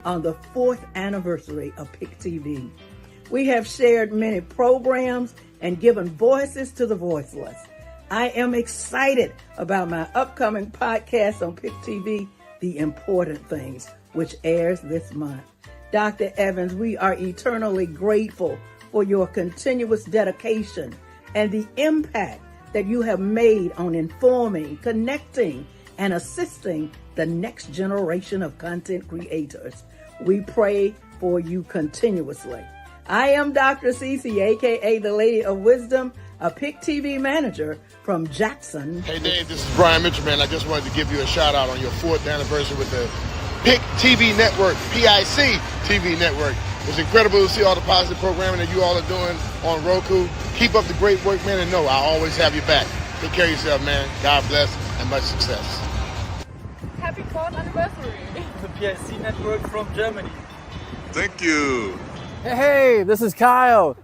on the 4th anniversary of PIC TV. We have shared many programs and given voices to the voiceless. I am excited about my upcoming podcast on PIC TV, The Important Things, which airs this month. Dr. Evans, we are eternally grateful for your continuous dedication and the impact that you have made on informing, connecting, and assisting the next generation of content creators. We pray for you continuously. I am Dr. Cece, aka the Lady of Wisdom, a PIC TV manager from Jackson. Hey Dave, this is Brian Mitchell, man. I just wanted to give you a shout out on your 4th anniversary with the PIC TV Network, PIC TV Network. It's incredible to see all the positive programming that you all are doing on Roku. Keep up the great work, man, and know I'll always have your back. Take care of yourself, man. God bless and much success. Happy 4th anniversary. The PIC Network from Germany. Thank you. Hey, this is Kyle.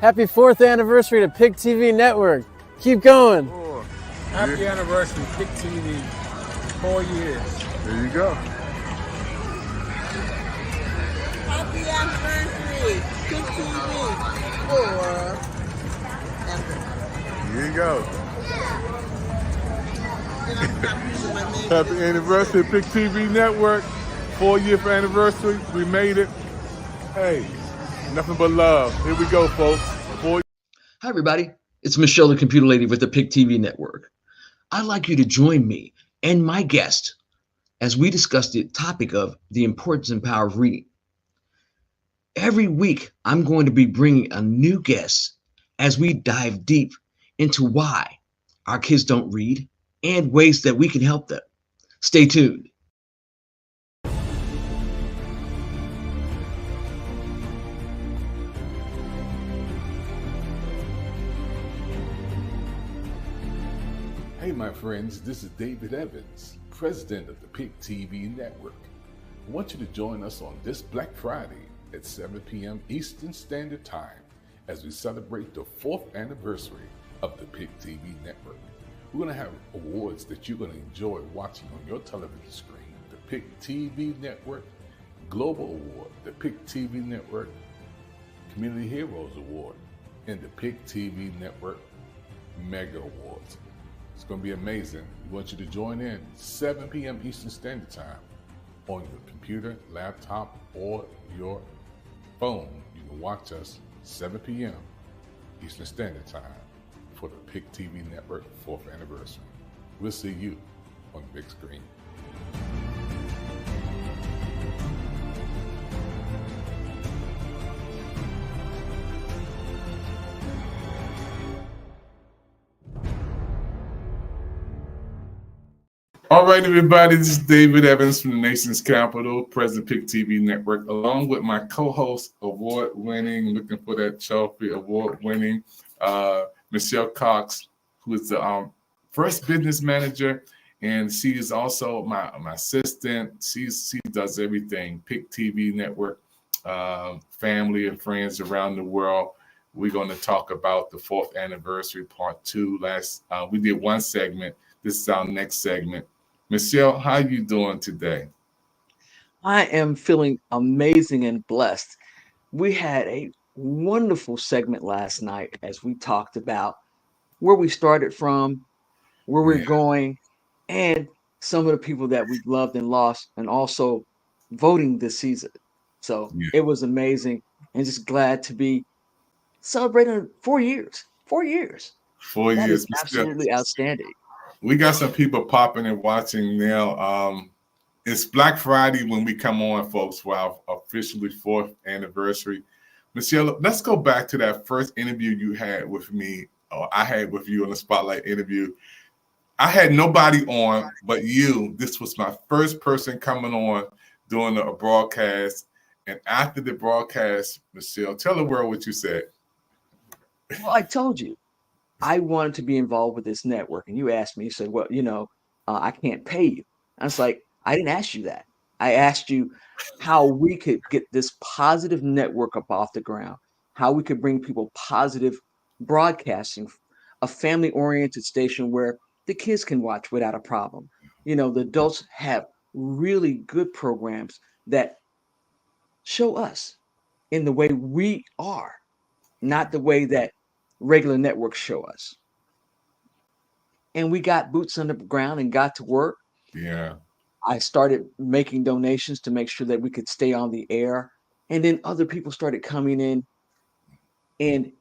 Happy 4th anniversary to PIC TV Network. Keep going. Happy anniversary, PIC TV. 4 years. There you go. Happy anniversary, PIC TV. 4. Here you go. Happy anniversary, PIC TV Network. 4-year anniversary. We made it. Hey, nothing but love. Here we go, folks. Hi, everybody. It's Michelle, the computer lady with the PIC TV Network. I'd like you to join me and my guest as we discuss the topic of the importance and power of reading. Every week, I'm going to be bringing a new guest as we dive deep into why our kids don't read and ways that we can help them. Stay tuned. Hey, my friends, this is David Evans, president of the PIC TV Network. I want you to join us on this Black Friday at 7 p.m. Eastern Standard Time as we celebrate the 4th anniversary of the PIC TV Network. We're going to have awards that you're going to enjoy watching on your television screen. The PIC TV Network Global Award, the PIC TV Network Community Heroes Award, and the PIC TV Network Mega Awards. It's going to be amazing. We want you to join in 7 p.m. Eastern Standard Time on your computer, laptop, or your phone. You can watch us 7 p.m. Eastern Standard Time for the PIC TV Network 4th anniversary. We'll see you on the big screen. All right, everybody, this is David Evans from the nation's capital, President PIC TV Network, along with my co-host, award-winning, looking for that trophy, award-winning, Michelle Cox, who is the first business manager, and she is also my assistant. She does everything, PIC TV Network, family and friends around the world. We're going to talk about the 4th anniversary, part 2. We did one segment. This is our next segment. Michelle, how you doing today? I am feeling amazing and blessed. We had a wonderful segment last night as we talked about where we started from, where we're going, and some of the people that we've loved and lost, and also voting this season. So it was amazing, and just glad to be celebrating 4 years. 4 years. 4 years. That is absolutely outstanding. We got some people popping and watching now. It's Black Friday when we come on, folks, for our officially 4th anniversary. Michelle, let's go back to that first interview you had with me, or I had with you on the Spotlight interview. I had nobody on but you. This was my first person coming on doing a broadcast. And after the broadcast, Michelle, tell the world what you said. Well, I told you. I wanted to be involved with this network. And you asked me, you said, well, I can't pay you. I was like, I didn't ask you that. I asked you how we could get this positive network up off the ground, how we could bring people positive broadcasting, a family-oriented station where the kids can watch without a problem. The adults have really good programs that show us in the way we are, not the way that regular networks show us. And we got boots on the ground and got to work. Yeah. I started making donations to make sure that we could stay on the air. And then other people started coming in and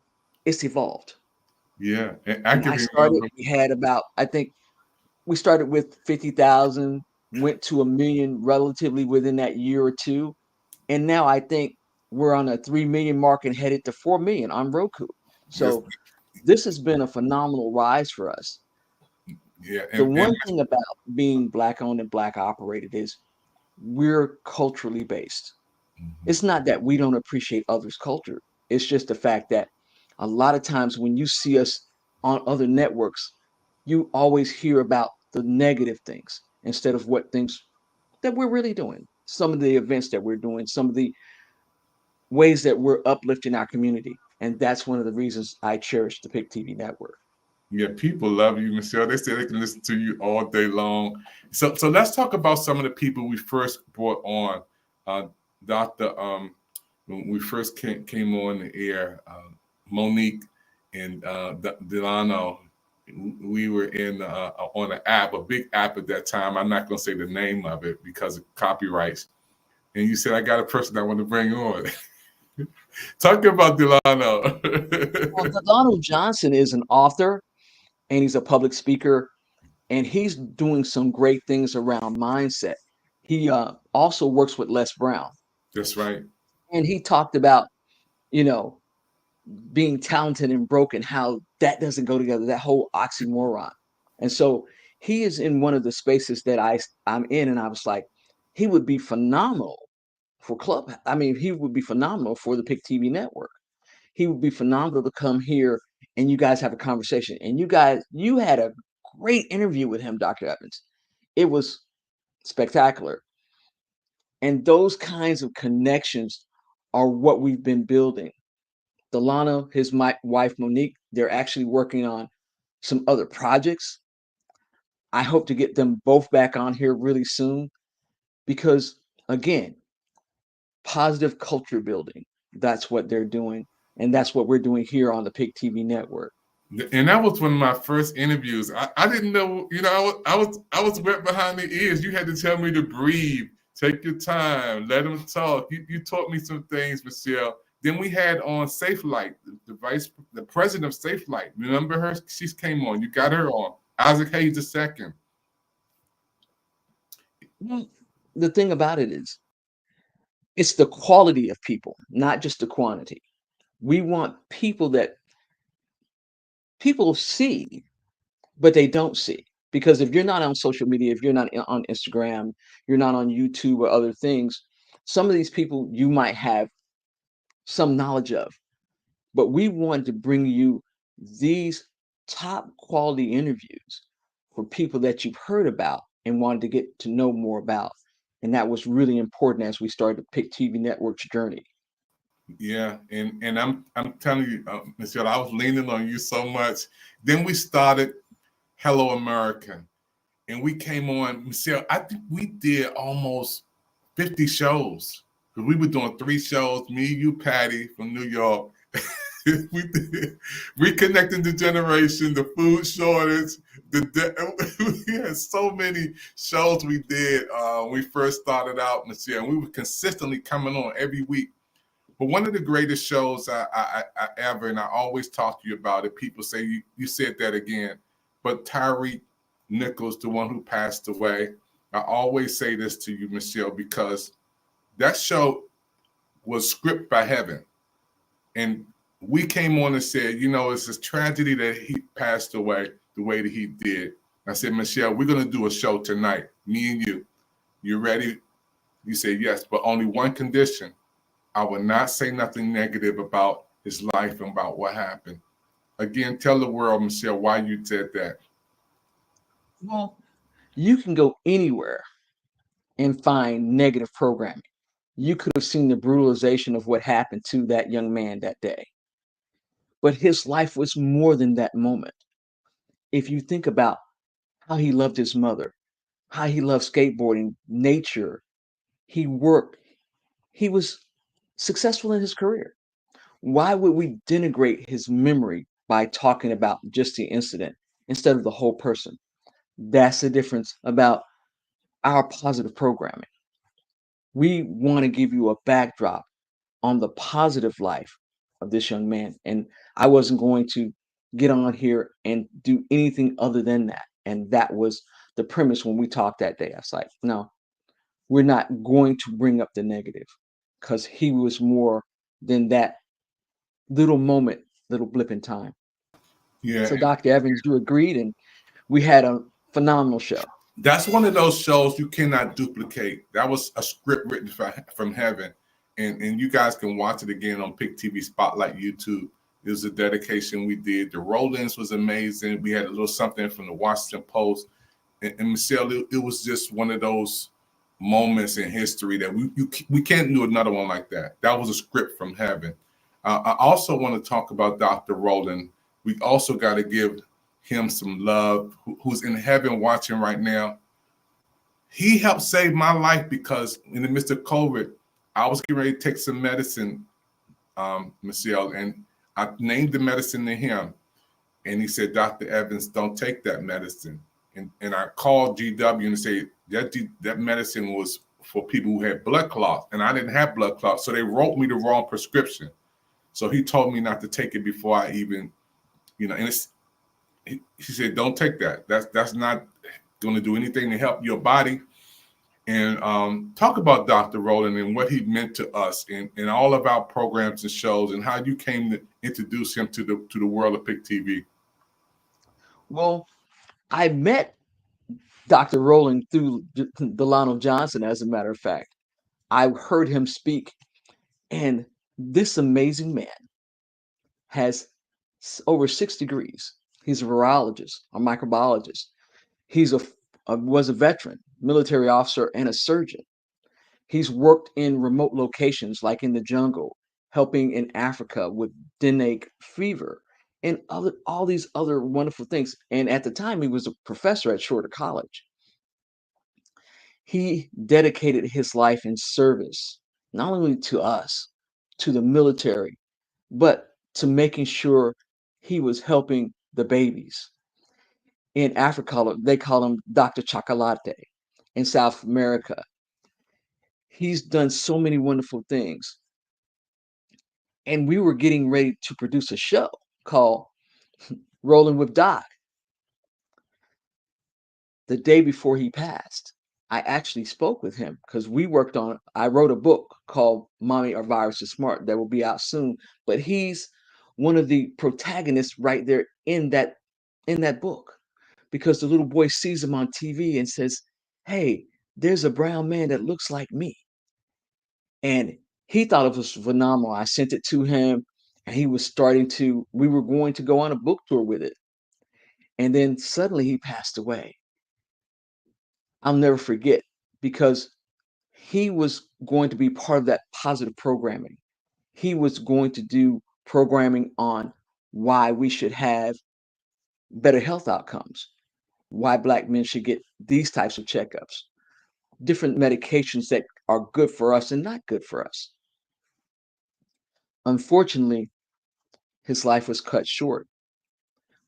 it's evolved. Yeah. And I When can I started, remember. we had about, I think we started with 50,000, went to a million relatively within that year or two. And now I think we're on a 3 million mark and headed to 4 million on Roku. Yes. So this has been a phenomenal rise for us. Yeah. The And one thing about being black owned and black operated is we're culturally based. mhm. It's not that we don't appreciate others' culture. It's just the fact that a lot of times when you see us on other networks, you always hear about the negative things instead of what things that we're really doing. Some of the events that we're doing, some of the ways that we're uplifting our community. And that's one of the reasons I cherish the PIC TV network. Yeah, people love you, Michelle. They say they can listen to you all day long. So let's talk about some of the people we first brought on. Dr. When we first came on the air, Monique and Delano, we were in on an app, a big app at that time. I'm not going to say the name of it because of copyrights. And you said, I got a person I want to bring on. Talk about Delano. Well, Donald Johnson is an author and he's a public speaker and he's doing some great things around mindset. He also works with Les Brown That's right. and he talked about, you know, being talented and broken, how that doesn't go together, that whole oxymoron. And so he is in one of the spaces that I'm in, and I was like, he would be phenomenal for Club. I mean, he would be phenomenal for the PIC TV network. He would be phenomenal to come here and you guys have a conversation. And you had a great interview with him, Dr. Evans. It was spectacular. And those kinds of connections are what we've been building. Delano, his wife Monique, they're actually working on some other projects. I hope to get them both back on here really soon because, again, positive culture building. That's what they're doing. And that's what we're doing here on the PIC TV network. And that was one of my first interviews. I didn't know, I was wet behind the ears. You had to tell me to breathe, take your time, let them talk. You taught me some things, Michelle. Then we had on Safe Light, the president of Safe Light. Remember her? She came on. You got her on. Isaac Hayes II. Well, the thing about it is, it's the quality of people, not just the quantity. We want people that people see, but they don't see. Because if you're not on social media, if you're not on Instagram, you're not on YouTube or other things, some of these people you might have some knowledge of. But we wanted to bring you these top quality interviews for people that you've heard about and wanted to get to know more about. And that was really important as we started the PIC TV Network's journey. Yeah, and I'm telling you, Michelle, I was leaning on you so much. Then we started Hello American, and we came on, Michelle. I think we did almost 50 shows because we were doing 3 shows. Me, you, Patty from New York. We did reconnecting the generation, the food shortage. We had so many shows we did. We first started out, Michelle, and we were consistently coming on every week. But one of the greatest shows I ever, and I always talk to you about it. People say you said that again, but Tyree Nichols, the one who passed away, I always say this to you, Michelle, because that show was scripted by heaven, and we came on and said, it's a tragedy that he passed away the way that he did. I said, Michelle, we're gonna do a show tonight, me and you. You ready? You said yes, but only one condition. I will not say nothing negative about his life and about what happened. Again, tell the world, Michelle, why you said that. Well, you can go anywhere and find negative programming. You could have seen the brutalization of what happened to that young man that day. But his life was more than that moment. If you think about how he loved his mother, how he loved skateboarding, nature, he worked, he was successful in his career. Why would we denigrate his memory by talking about just the incident instead of the whole person? That's the difference about our positive programming. We want to give you a backdrop on the positive life of this young man. And I wasn't going to get on here and do anything other than that. And that was the premise when we talked that day. I was like, no, we're not going to bring up the negative because he was more than that little moment, little blip in time. Yeah, So, Dr. Evans, you agreed, and we had a phenomenal show. that's one of those shows you cannot duplicate. That was a script written from heaven, and you guys can watch it again on PIC TV Spotlight YouTube. It was a dedication we did. The roll-ins was amazing. We had a little something from the Washington Post, and Michelle, it was just one of those moments in history that we can't do another one like that. That was a script from heaven. I also want to talk about Dr. Rowland. We also got to give him some love, who's in heaven watching right now. He helped save my life because in the midst of COVID, I was getting ready to take some medicine, Michelle, and I named the medicine to him. And he said, Dr. Evans, don't take that medicine. And I called GW and said that medicine was for people who had blood clots, and I didn't have blood clots. So they wrote me the wrong prescription. So he told me not to take it before I even, and he said, don't take that. That's not going to do anything to help your body. And talk about Dr. Rowland and what he meant to us in all of our programs and shows, and how you came to introduce him to the world of PIC TV. Well, I met Dr. Rowland through Delano Johnson, as a matter of fact. I heard him speak, and this amazing man has over 6 degrees. He's a virologist, a microbiologist. He's was a veteran, military officer, and a surgeon. He's worked in remote locations like in the jungle, helping in Africa with dengue fever and all these other wonderful things. And at the time, he was a professor at Shorter College. He dedicated his life in service, not only to us, to the military, but to making sure he was helping the babies. In Africa, they call him Dr. Chocolate. In South America, he's done so many wonderful things. And we were getting ready to produce a show called Rolling with Doc. The day before he passed, I actually spoke with him because I wrote a book called Mommy Our Virus is Smart that will be out soon. But he's one of the protagonists right there in that book, because the little boy sees him on TV and says, hey, there's a brown man that looks like me. And he thought it was phenomenal. I sent it to him, and we were going to go on a book tour with it. And then suddenly he passed away. I'll never forget, because he was going to be part of that positive programming. He was going to do programming on why we should have better health outcomes, why Black men should get these types of checkups, different medications that are good for us and not good for us. Unfortunately, his life was cut short,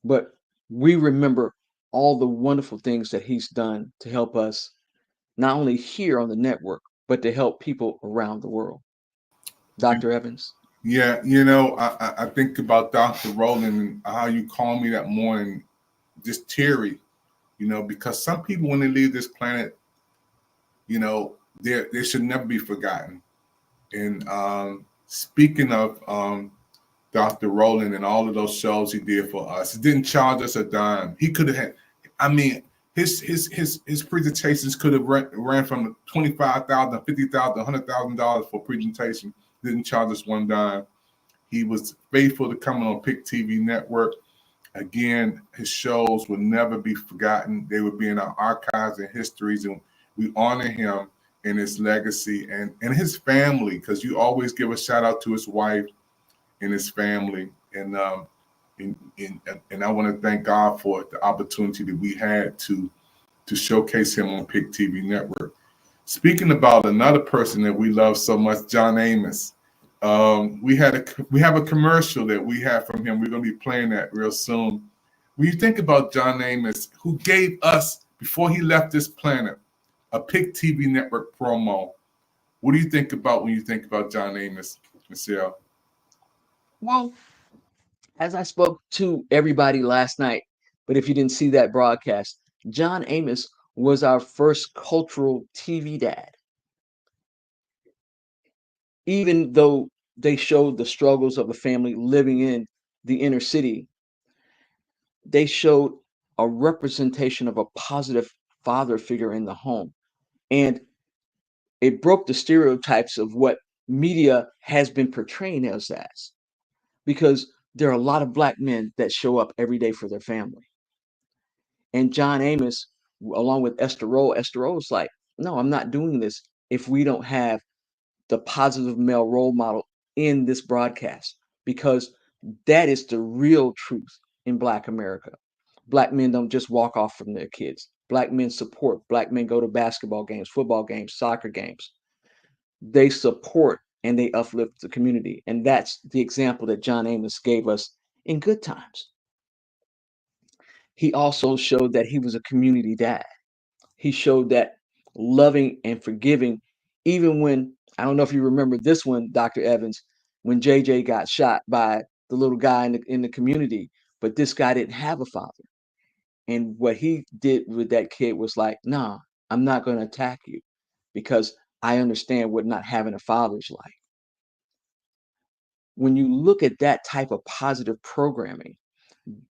but we remember all the wonderful things that he's done to help us, not only here on the network, but to help people around the world. Dr. Evans? Yeah, I think about Dr. Rowland and how you called me that morning, just teary, because some people, when they leave this planet, they should never be forgotten. And speaking of Dr. Rowland and all of those shows he did for us, he didn't charge us a dime. He could have had, his presentations could have ran from $25,000, $50,000, $100,000 for presentation. Didn't charge us one dime. He was faithful to coming on PIC TV network. Again, his shows will never be forgotten. They will be in our archives and histories, and we honor him and his legacy and his family, because you always give a shout out to his wife and his family. And I want to thank God for the opportunity that we had to showcase him on PIC TV network. Speaking about another person that we love so much, John Amos. We have a commercial that we have from him. We're going to be playing that real soon. When you think about John Amos, who gave us, before he left this planet, a PIC TV network promo, what do you think about when you think about John Amos, Michelle? Well, as I spoke to everybody last night, but if you didn't see that broadcast, John Amos was our first cultural TV dad. Even though they showed the struggles of a family living in the inner city, they showed a representation of a positive father figure in the home. And it broke the stereotypes of what media has been portraying us as, because there are a lot of Black men that show up every day for their family. And John Amos, along with Esther Rolle was like, no, I'm not doing this if we don't have the positive male role model in this broadcast, because that is the real truth in Black America. Black men don't just walk off from their kids. Black men support. Black men go to basketball games, football games, soccer games. They support and they uplift the community. And that's the example that John Amos gave us in good times. He also showed that he was a community dad. He showed that loving and forgiving, even when, I don't know if you remember this one, Dr. Evans, when JJ got shot by the little guy in the community, but this guy didn't have a father. And what he did with that kid was like, nah, I'm not going to attack you because I understand what not having a father's like. When you look at that type of positive programming,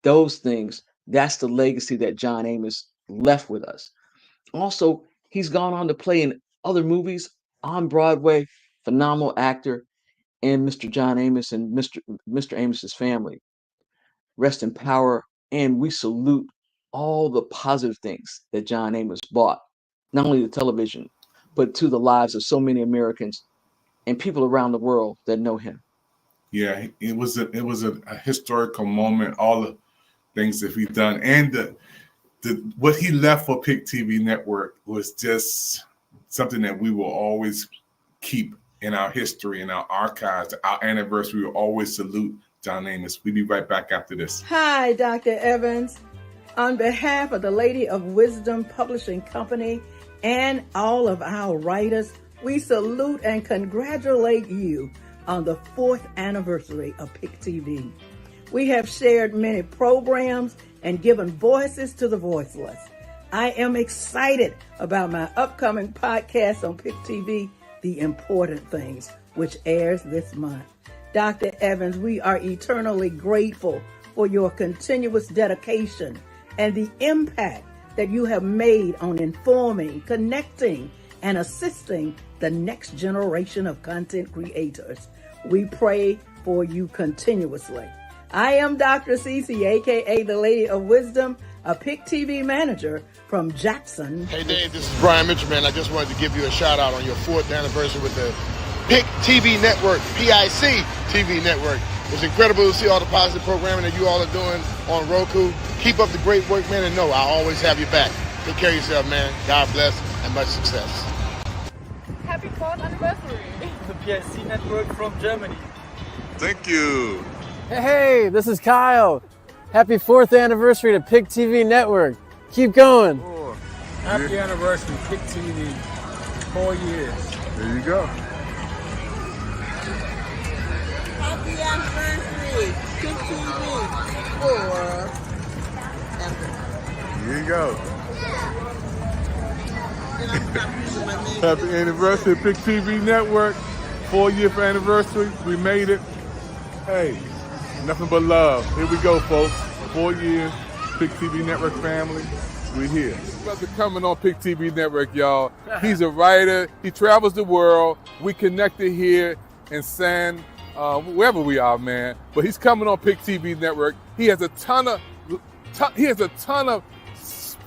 those things, that's the legacy that John Amos left with us. Also, he's gone on to play in other movies on Broadway, phenomenal actor, and Mr. John Amos and Mr. Amos's family. Rest in power, and we salute all the positive things that John Amos brought, not only to television, but to the lives of so many Americans and people around the world that know him. Yeah, it was a historical moment. All the things that we've done, and what he left for PIC TV Network was just something that we will always keep in our history, in our archives. Our anniversary, we will always salute John Amos. We'll be right back after this. Hi, Dr. Evans. On behalf of the Lady of Wisdom Publishing Company and all of our writers, we salute and congratulate you on the 4th anniversary of PIC TV. We have shared many programs and given voices to the voiceless. I am excited about my upcoming podcast on PIC TV, The Important Things, which airs this month. Dr. Evans, we are eternally grateful for your continuous dedication and the impact that you have made on informing, connecting, and assisting the next generation of content creators. We pray for you continuously. I am Dr. Cece, aka the Lady of Wisdom, a PIC TV manager from Jackson. Hey Dave, this is Brian Mitchell, man. I just wanted to give you a shout out on your 4th anniversary with the PIC TV Network, PIC TV Network. It's incredible to see all the positive programming that you all are doing on Roku. Keep up the great work, man, and know I always have your back. Take care of yourself, man. God bless and much success. Happy 4th anniversary. The PIC network from Germany. Thank you. Hey, this is Kyle. Happy 4th anniversary to PIC TV Network. Keep going. Happy anniversary, PIC TV. 4 years. There you go. Happy anniversary, PIC TV. 4. Here you go. Happy anniversary, PIC TV Network. 4-year anniversary. We made it. Hey, nothing but love. Here we go, folks. 4 years, PIC TV Network family. We're here. Brother coming on PIC TV Network, y'all. He's a writer. He travels the world. We connected here in wherever we are, man. But he's coming on PIC TV Network. He has a ton of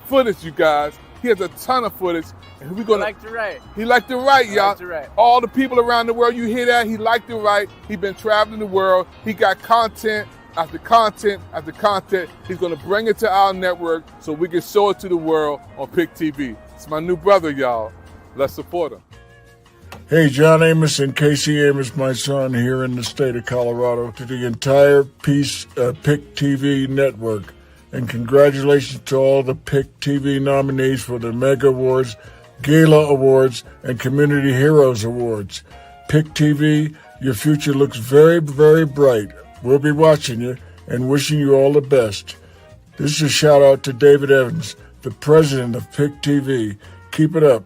footage, you guys. He has a ton of footage. And He liked to write. He liked to write, y'all. Like to write. All the people around the world, you hear that? He liked to write. He been traveling the world. He got content after content after content. He's going to bring it to our network so we can show it to the world on PIC TV. It's my new brother, y'all. Let's support him. Hey, John Amos and Casey Amos, my son, here in the state of Colorado, to the entire PIC TV network. And congratulations to all the PIC TV nominees for the Mega Awards, Gala Awards, and Community Heroes Awards. PIC TV, your future looks very, very bright. We'll be watching you and wishing you all the best. This is a shout out to David Evans, the president of PIC TV. Keep it up.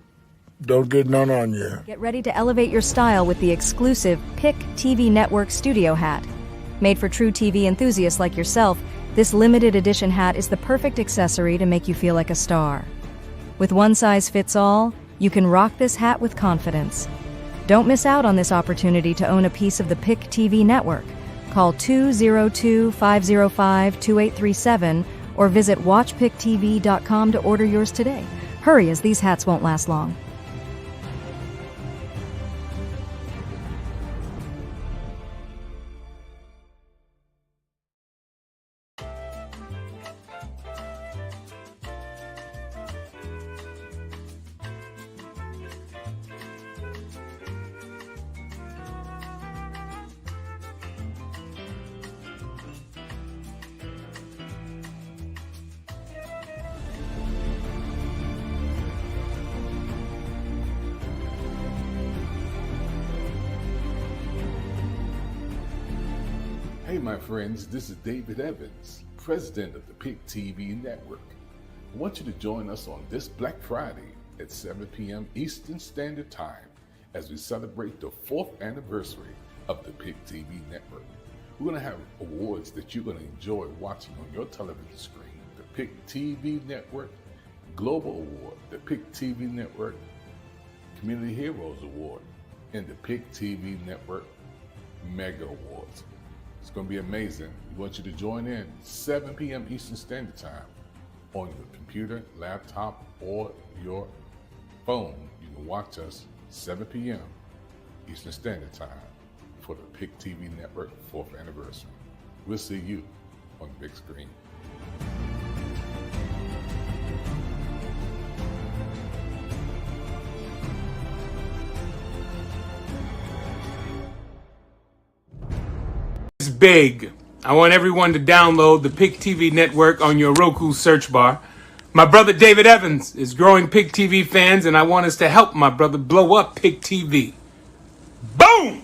Don't get none on you. Get ready to elevate your style with the exclusive PIC TV Network Studio Hat. Made for true TV enthusiasts like yourself, this limited edition hat is the perfect accessory to make you feel like a star. With one size fits all, you can rock this hat with confidence. Don't miss out on this opportunity to own a piece of the PIC TV network. Call 202-505-2837 or visit watchpictv.com to order yours today. Hurry, as these hats won't last long. Hey, my friends, this is David Evans, president of the PIC TV Network. I want you to join us on this Black Friday at 7 p.m. Eastern Standard Time as we celebrate the 4th anniversary of the PIC TV Network. We're going to have awards that you're going to enjoy watching on your television screen. The PIC TV Network Global Award, the PIC TV Network Community Heroes Award, and the PIC TV Network Mega Awards. It's going to be amazing. We want you to join in 7 p.m. Eastern Standard Time on your computer, laptop, or your phone. You can watch us 7 p.m. Eastern Standard Time for the PIC TV Network 4th anniversary. We'll see you on the big screen. Big. I want everyone to download the PIC TV network on your Roku search bar. My brother David Evans is growing PIC TV fans, and I want us to help my brother blow up PIC TV. Boom!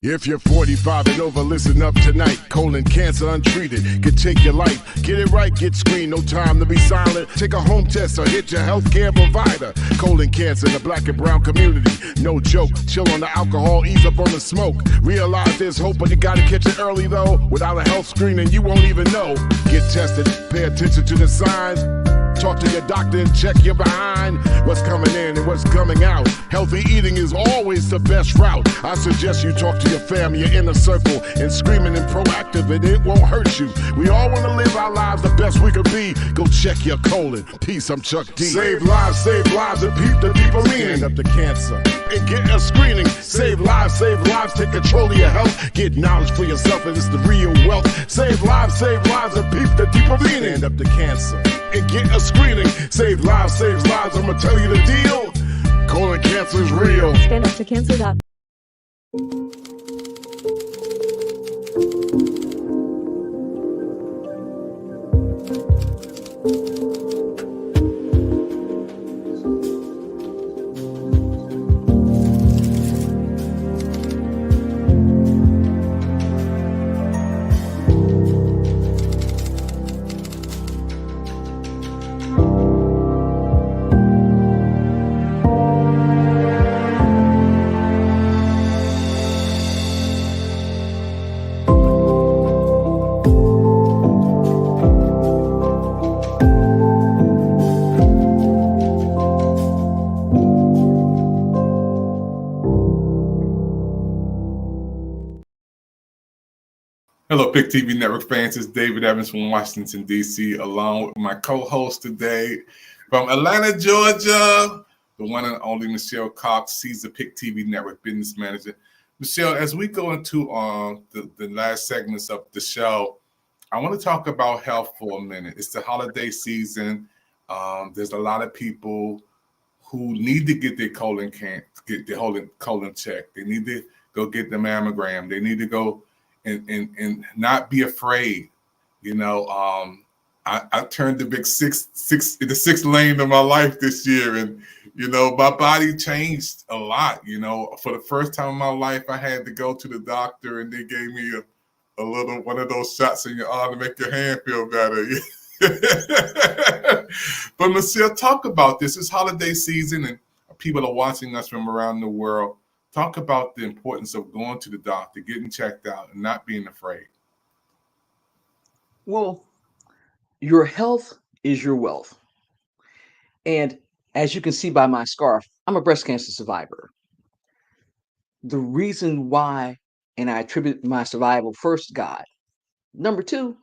If you're 45 and over, listen up tonight. Colon cancer untreated could take your life. Get it right, get screened, no time to be silent. Take a home test or hit your healthcare provider. Colon cancer in the black and brown community, no joke. Chill on the alcohol, ease up on the smoke. Realize there's hope, but you gotta catch it early though. Without a health screening, you won't even know. Get tested, pay attention to the signs. Talk to your doctor and check your behind. What's coming in and what's coming out. Healthy eating is always the best route. I suggest you talk to your family, your inner circle, and screaming and proactive, and it won't hurt you. We all want to live our lives the best we could be. Go check your colon. Peace, I'm Chuck D. Save lives, and peep the people stand up to cancer. And get a screening. Save lives, take control of your health. Get knowledge for yourself, and it's the real wealth. Save lives, and peep the deeper meaning. Stand up to cancer. And get a screening. Save lives, saves lives. I'ma tell you the deal. Colon cancer is real. Stand up to cancer. Hello, PIC TV Network fans. It's David Evans from Washington, D.C., along with my co-host today from Atlanta, Georgia, the one and only Michelle Cox. She's the PIC TV Network business manager. Michelle, as we go into the last segments of the show, I want to talk about health for a minute. It's the holiday season. There's a lot of people who need to get their colon checked. They need to go get the mammogram. They need to go and not be afraid. I turned the big sixth lane of my life this year, and my body changed a lot. For the first time in my life, I had to go to the doctor, and they gave me a little one of those shots in your arm to make your hand feel better. But Michelle, talk about this. It's holiday season, and people are watching us from around the world. Talk about the importance of going to the doctor, getting checked out, and not being afraid. Well, your health is your wealth. And as you can see by my scarf, I'm a breast cancer survivor. The reason why, and I attribute my survival first, God. Number two,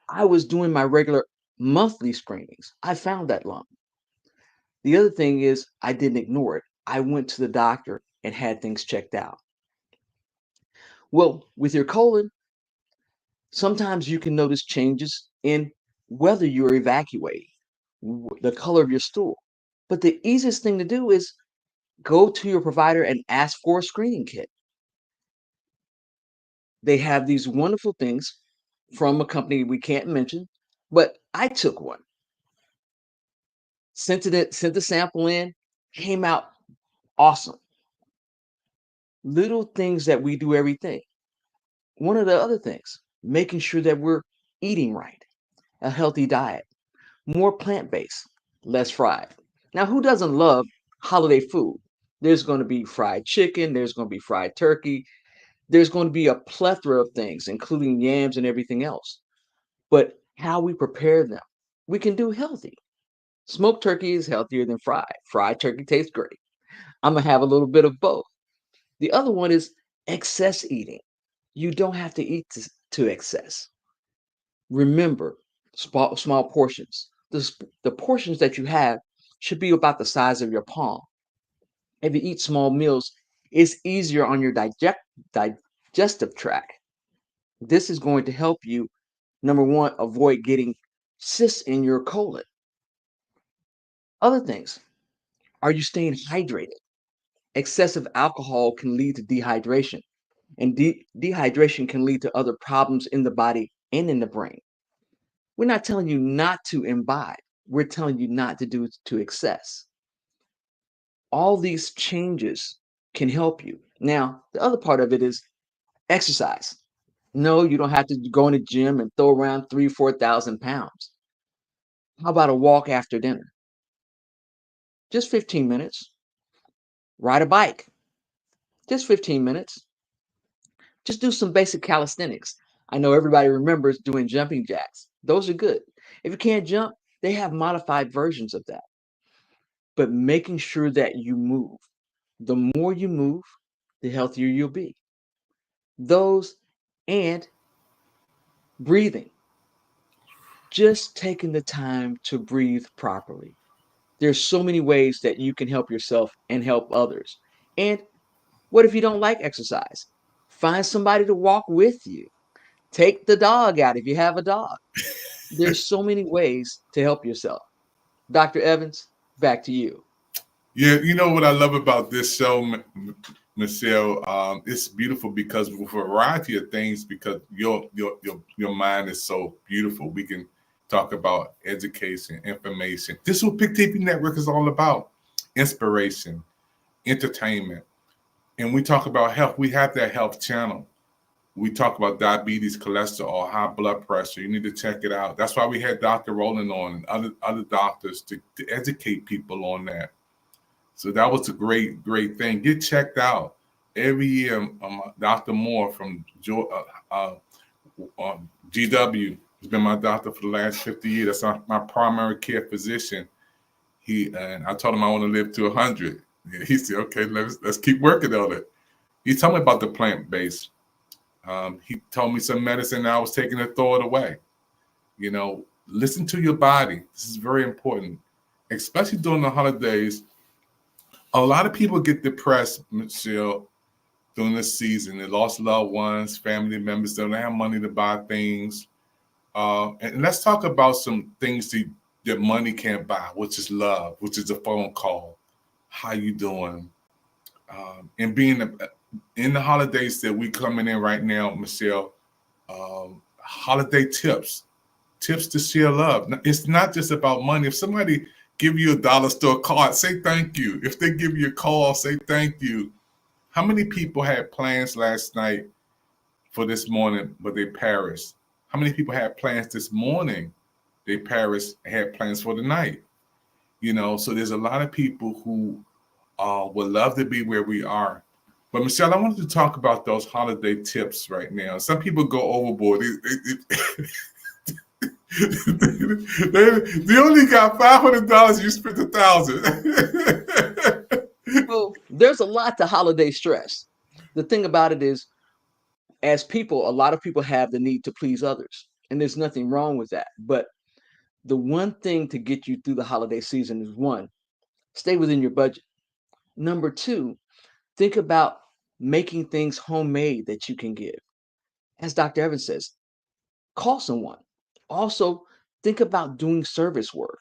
I was doing my regular monthly screenings. I found that lump. The other thing is I didn't ignore it. I went to the doctor and had things checked out. Well, with your colon, sometimes you can notice changes in whether you're evacuating, the color of your stool. But the easiest thing to do is go to your provider and ask for a screening kit. They have these wonderful things from a company we can't mention, but I took one. Sent the sample in, came out awesome. Little things that we do every day. One of the other things, making sure that we're eating right, a healthy diet, more plant-based, less fried. Now, who doesn't love holiday food? There's going to be fried chicken, there's going to be fried turkey, there's going to be a plethora of things, including yams and everything else. But how we prepare them, we can do healthy. Smoked turkey is healthier than fried. Fried turkey tastes great. I'm going to have a little bit of both. The other one is excess eating. You don't have to eat to excess. Remember, small portions. The portions that you have should be about the size of your palm. If you eat small meals, it's easier on your digestive tract. This is going to help you, number one, avoid getting cysts in your colon. Other things, are you staying hydrated? Excessive alcohol can lead to dehydration, and dehydration can lead to other problems in the body and in the brain. We're not telling you not to imbibe. We're telling you not to do it to excess. All these changes can help you. Now, the other part of it is exercise. No, you don't have to go in the gym and throw around 4,000 pounds. How about a walk after dinner? Just 15 minutes. Ride a bike. Just 15 minutes. Just do some basic calisthenics. I know everybody remembers doing jumping jacks. Those are good. If you can't jump, they have modified versions of that. But making sure that you move. The more you move, the healthier you'll be. Those and breathing. Just taking the time to breathe properly. There's so many ways that you can help yourself and help others. And what if you don't like exercise? Find somebody to walk with you. Take the dog out if you have a dog. There's so many ways to help yourself. Dr. Evans, back to you. Yeah, you know what I love about this show, Michelle? It's beautiful because with a variety of things, because your mind is so beautiful. We can talk about education, information. This is what PIC TV Network is all about. Inspiration, entertainment. And we talk about health. We have that health channel. We talk about diabetes, cholesterol, high blood pressure. You need to check it out. That's why we had Dr. Rowland on and other doctors to educate people on that. So that was a great thing. Get checked out. Every year, Dr. Moore from GW has been my doctor for the last 50 years. That's my primary care physician. And I told him I want to live to 100. He said, okay, let's keep working on it. He told me about the plant-based. He told me some medicine I was taking to throw it away. Listen to your body. This is very important, especially during the holidays. A lot of people get depressed, Michelle, during this season. They lost loved ones, family members. They don't have money to buy things. And let's talk about some things that money can't buy, which is love, which is a phone call, how you doing? And being in the holidays that we coming in right now, Michelle, holiday tips to share love. It's not just about money. If somebody give you a dollar store card, say thank you. If they give you a call, say thank you. How many people had plans last night for this morning, but they perished? How many people had plans this morning? They perished and had plans for the night. So there's a lot of people who would love to be where we are. But Michelle, I wanted to talk about those holiday tips right now. Some people go overboard. They only got $500. You spent $1,000. Well, there's a lot to holiday stress. The thing about it is, as people, a lot of people have the need to please others, and there's nothing wrong with that. But the one thing to get you through the holiday season is, one, stay within your budget. Number two, think about making things homemade that you can give. As Dr. Evans says, call someone. Also, think about doing service work.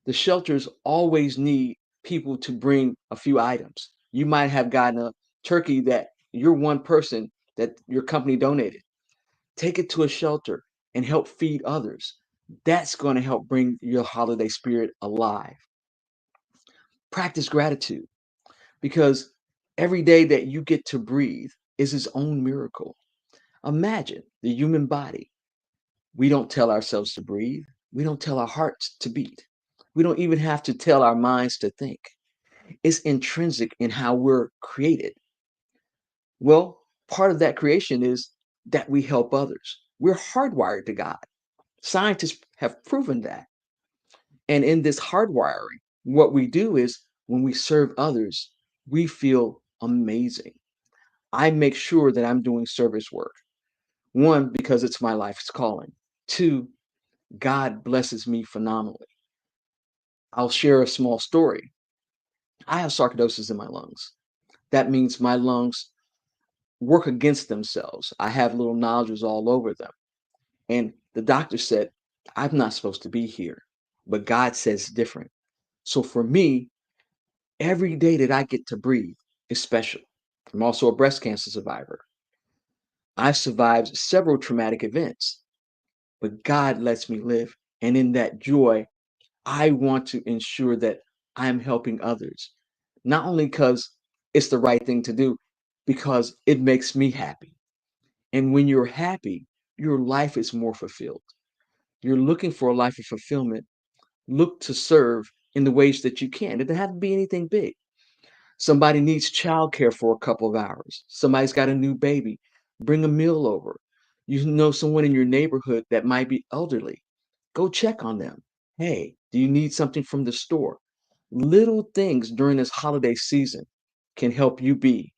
The shelters always need people to bring a few items. You might have gotten a turkey that you're one person that your company donated. Take it to a shelter and help feed others. That's going to help bring your holiday spirit alive. Practice gratitude, because every day that you get to breathe is its own miracle. Imagine the human body. We don't tell ourselves to breathe. We don't tell our hearts to beat. We don't even have to tell our minds to think. It's intrinsic in how we're created. Well, part of that creation is that we help others. We're hardwired to God. Scientists have proven that. And in this hardwiring, what we do is when we serve others, we feel amazing. I make sure that I'm doing service work. One, because it's my life's calling. Two, God blesses me phenomenally. I'll share a small story. I have sarcoidosis in my lungs. That means my lungs work against themselves. I have little nodules all over them. And the doctor said, I'm not supposed to be here, but God says different. So for me, every day that I get to breathe is special. I'm also a breast cancer survivor. I've survived several traumatic events, but God lets me live. And in that joy, I want to ensure that I'm helping others, not only because it's the right thing to do, because it makes me happy. And when you're happy, your life is more fulfilled. You're looking for a life of fulfillment. Look to serve in the ways that you can. It doesn't have to be anything big. Somebody needs childcare for a couple of hours. Somebody's got a new baby. Bring a meal over. You know someone in your neighborhood that might be elderly. Go check on them. Hey, do you need something from the store? Little things during this holiday season can help you be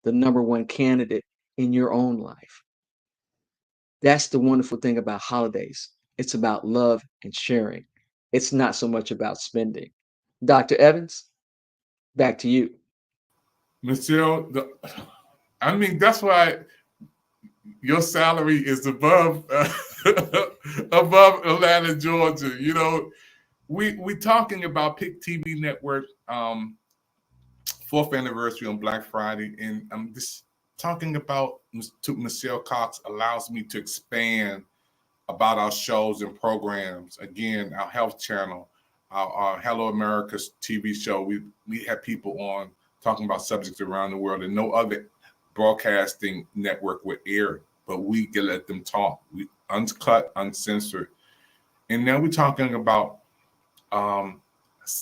the number one candidate in your own life. That's the wonderful thing about holidays. It's about love and sharing. It's not so much about spending. Dr. Evans, back to you. Michelle, that's why your salary is above above Atlanta, Georgia. We talking about PIC TV Network 4th anniversary on Black Friday, and I'm just talking about Michelle Cox allows me to expand about our shows and programs. Again, our health channel, our Hello America TV show. We have people on talking about subjects around the world, and no other broadcasting network would air, but we can let them talk. We uncut, uncensored. And now we're talking about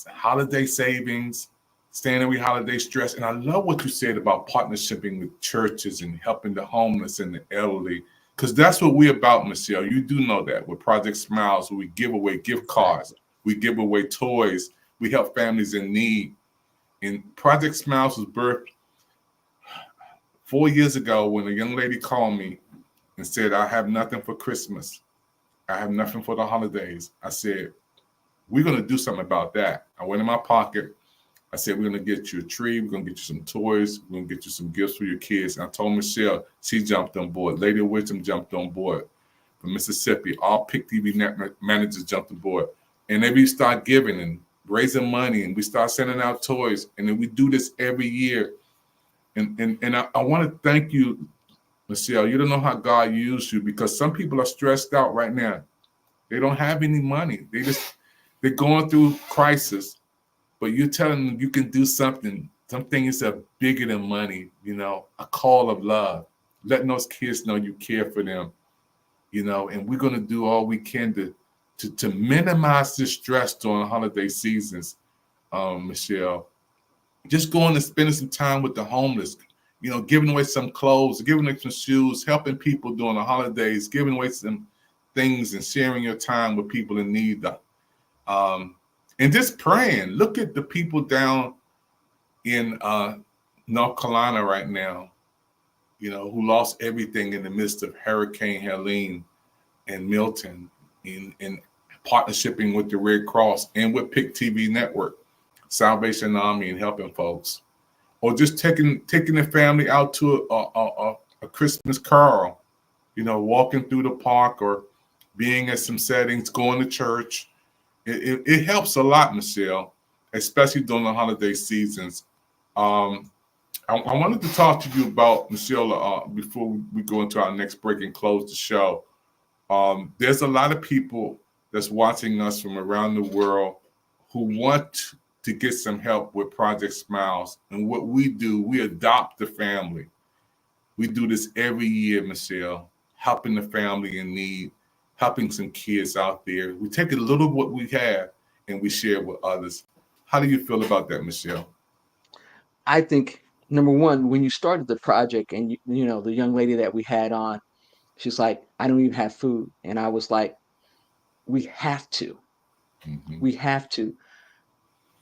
holiday savings, staying away holiday stress. And I love what you said about partnershiping with churches and helping the homeless and the elderly, because that's what we're about, Michelle. You do know that with Project Smiles, we give away gift cards, we give away toys, we help families in need. And Project Smiles was birthed 4 years ago when a young lady called me and said, I have nothing for Christmas. I have nothing for the holidays. I said, we're going to do something about that. I went in my pocket. I said, we're going to get you a tree. We're going to get you some toys. We're going to get you some gifts for your kids. And I told Michelle, she jumped on board. Lady of Wisdom jumped on board. From Mississippi, all PIC TV network managers jumped on board. And then we start giving, and raising money, and we start sending out toys, and then we do this every year. And I want to thank you, Michelle. You don't know how God used you, because some people are stressed out right now. They don't have any money. They're going through crisis, but you're telling them you can do something. Something is bigger than money, a call of love, letting those kids know you care for them, and we're going to do all we can to minimize the stress during holiday seasons, Michelle. Just going and spending some time with the homeless, giving away some clothes, giving away some shoes, helping people during the holidays, giving away some things and sharing your time with people in need. And just praying. Look at the people down in North Carolina right now, who lost everything in the midst of Hurricane Helene and Milton, in partnershiping with the Red Cross and with PIC TV Network, Salvation Army, and helping folks. Or just taking the family out to a Christmas carol, walking through the park or being at some settings, going to church. It helps a lot, Michelle, especially during the holiday seasons. I wanted to talk to you about, Michelle, before we go into our next break and close the show. There's a lot of people that's watching us from around the world who want to get some help with Project Smiles. And what we do, we adopt the family. We do this every year, Michelle, helping the family in need, helping some kids out there. We take a little of what we have and we share it with others. How do you feel about that, Michelle? I think, number one, when you started the project and, the young lady that we had on, she's like, I don't even have food. And I was like, we have to. Mm-hmm. We have to.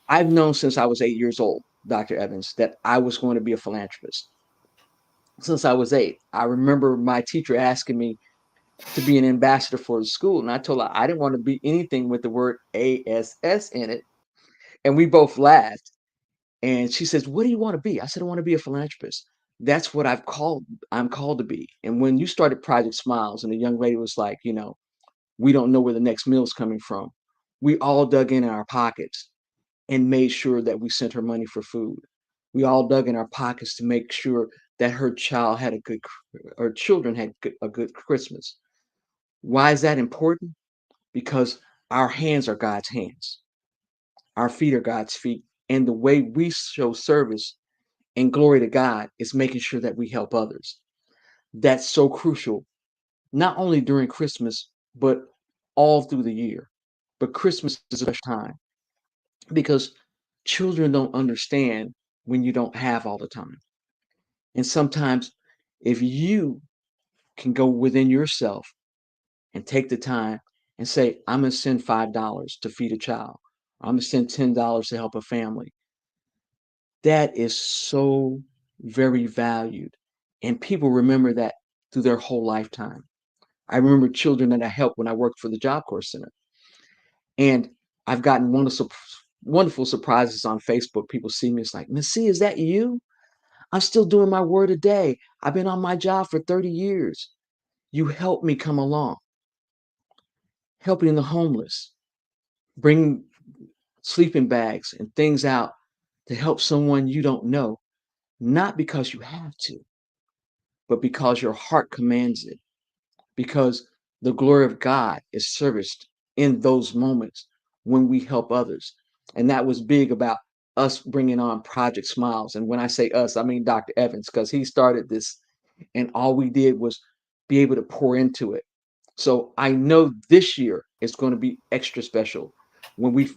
I've known since I was 8 years old, Dr. Evans, that I was going to be a philanthropist. Since I was 8, I remember my teacher asking me to be an ambassador for the school. And I told her I didn't want to be anything with the word ASS in it. And we both laughed. And she says, what do you want to be? I said, I want to be a philanthropist. That's what I'm called to be. And when you started Project Smiles and the young lady was like, we don't know where the next meal's coming from, we all dug in our pockets and made sure that we sent her money for food. We all dug in our pockets to make sure that her children had a good Christmas. Why is that important? Because our hands are God's hands. Our feet are God's feet. And the way we show service and glory to God is making sure that we help others. That's so crucial, not only during Christmas, but all through the year. But Christmas is a special time because children don't understand when you don't have all the time. And sometimes if you can go within yourself and take the time and say, I'm going to send $5 to feed a child, I'm going to send $10 to help a family, that is so very valued. And people remember that through their whole lifetime. I remember children that I helped when I worked for the Job Corps Center. And I've gotten wonderful surprises on Facebook. People see me, it's like, Miss C, is that you? I'm still doing my word a day. I've been on my job for 30 years. You helped me come along. Helping the homeless, bringing sleeping bags and things out to help someone you don't know, not because you have to, but because your heart commands it, because the glory of God is serviced in those moments when we help others. And that was big about us bringing on Project Smiles. And when I say us, I mean Dr. Evans, because he started this and all we did was be able to pour into it. So I know this year is going to be extra special when we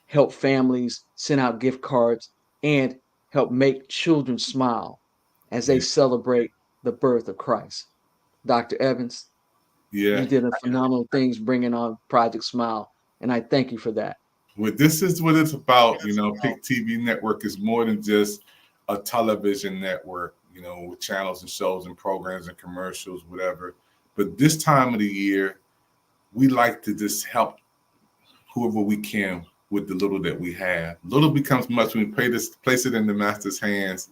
help families, send out gift cards, and help make children smile as they celebrate the birth of Christ. Dr. Evans, you did a phenomenal things bringing on Project Smile, and I thank you for that. Well, this is what it's about. PIC TV Network is more than just a television network, with channels and shows and programs and commercials, whatever. But this time of the year, we like to just help whoever we can with the little that we have. Little becomes much when we place it in the master's hands.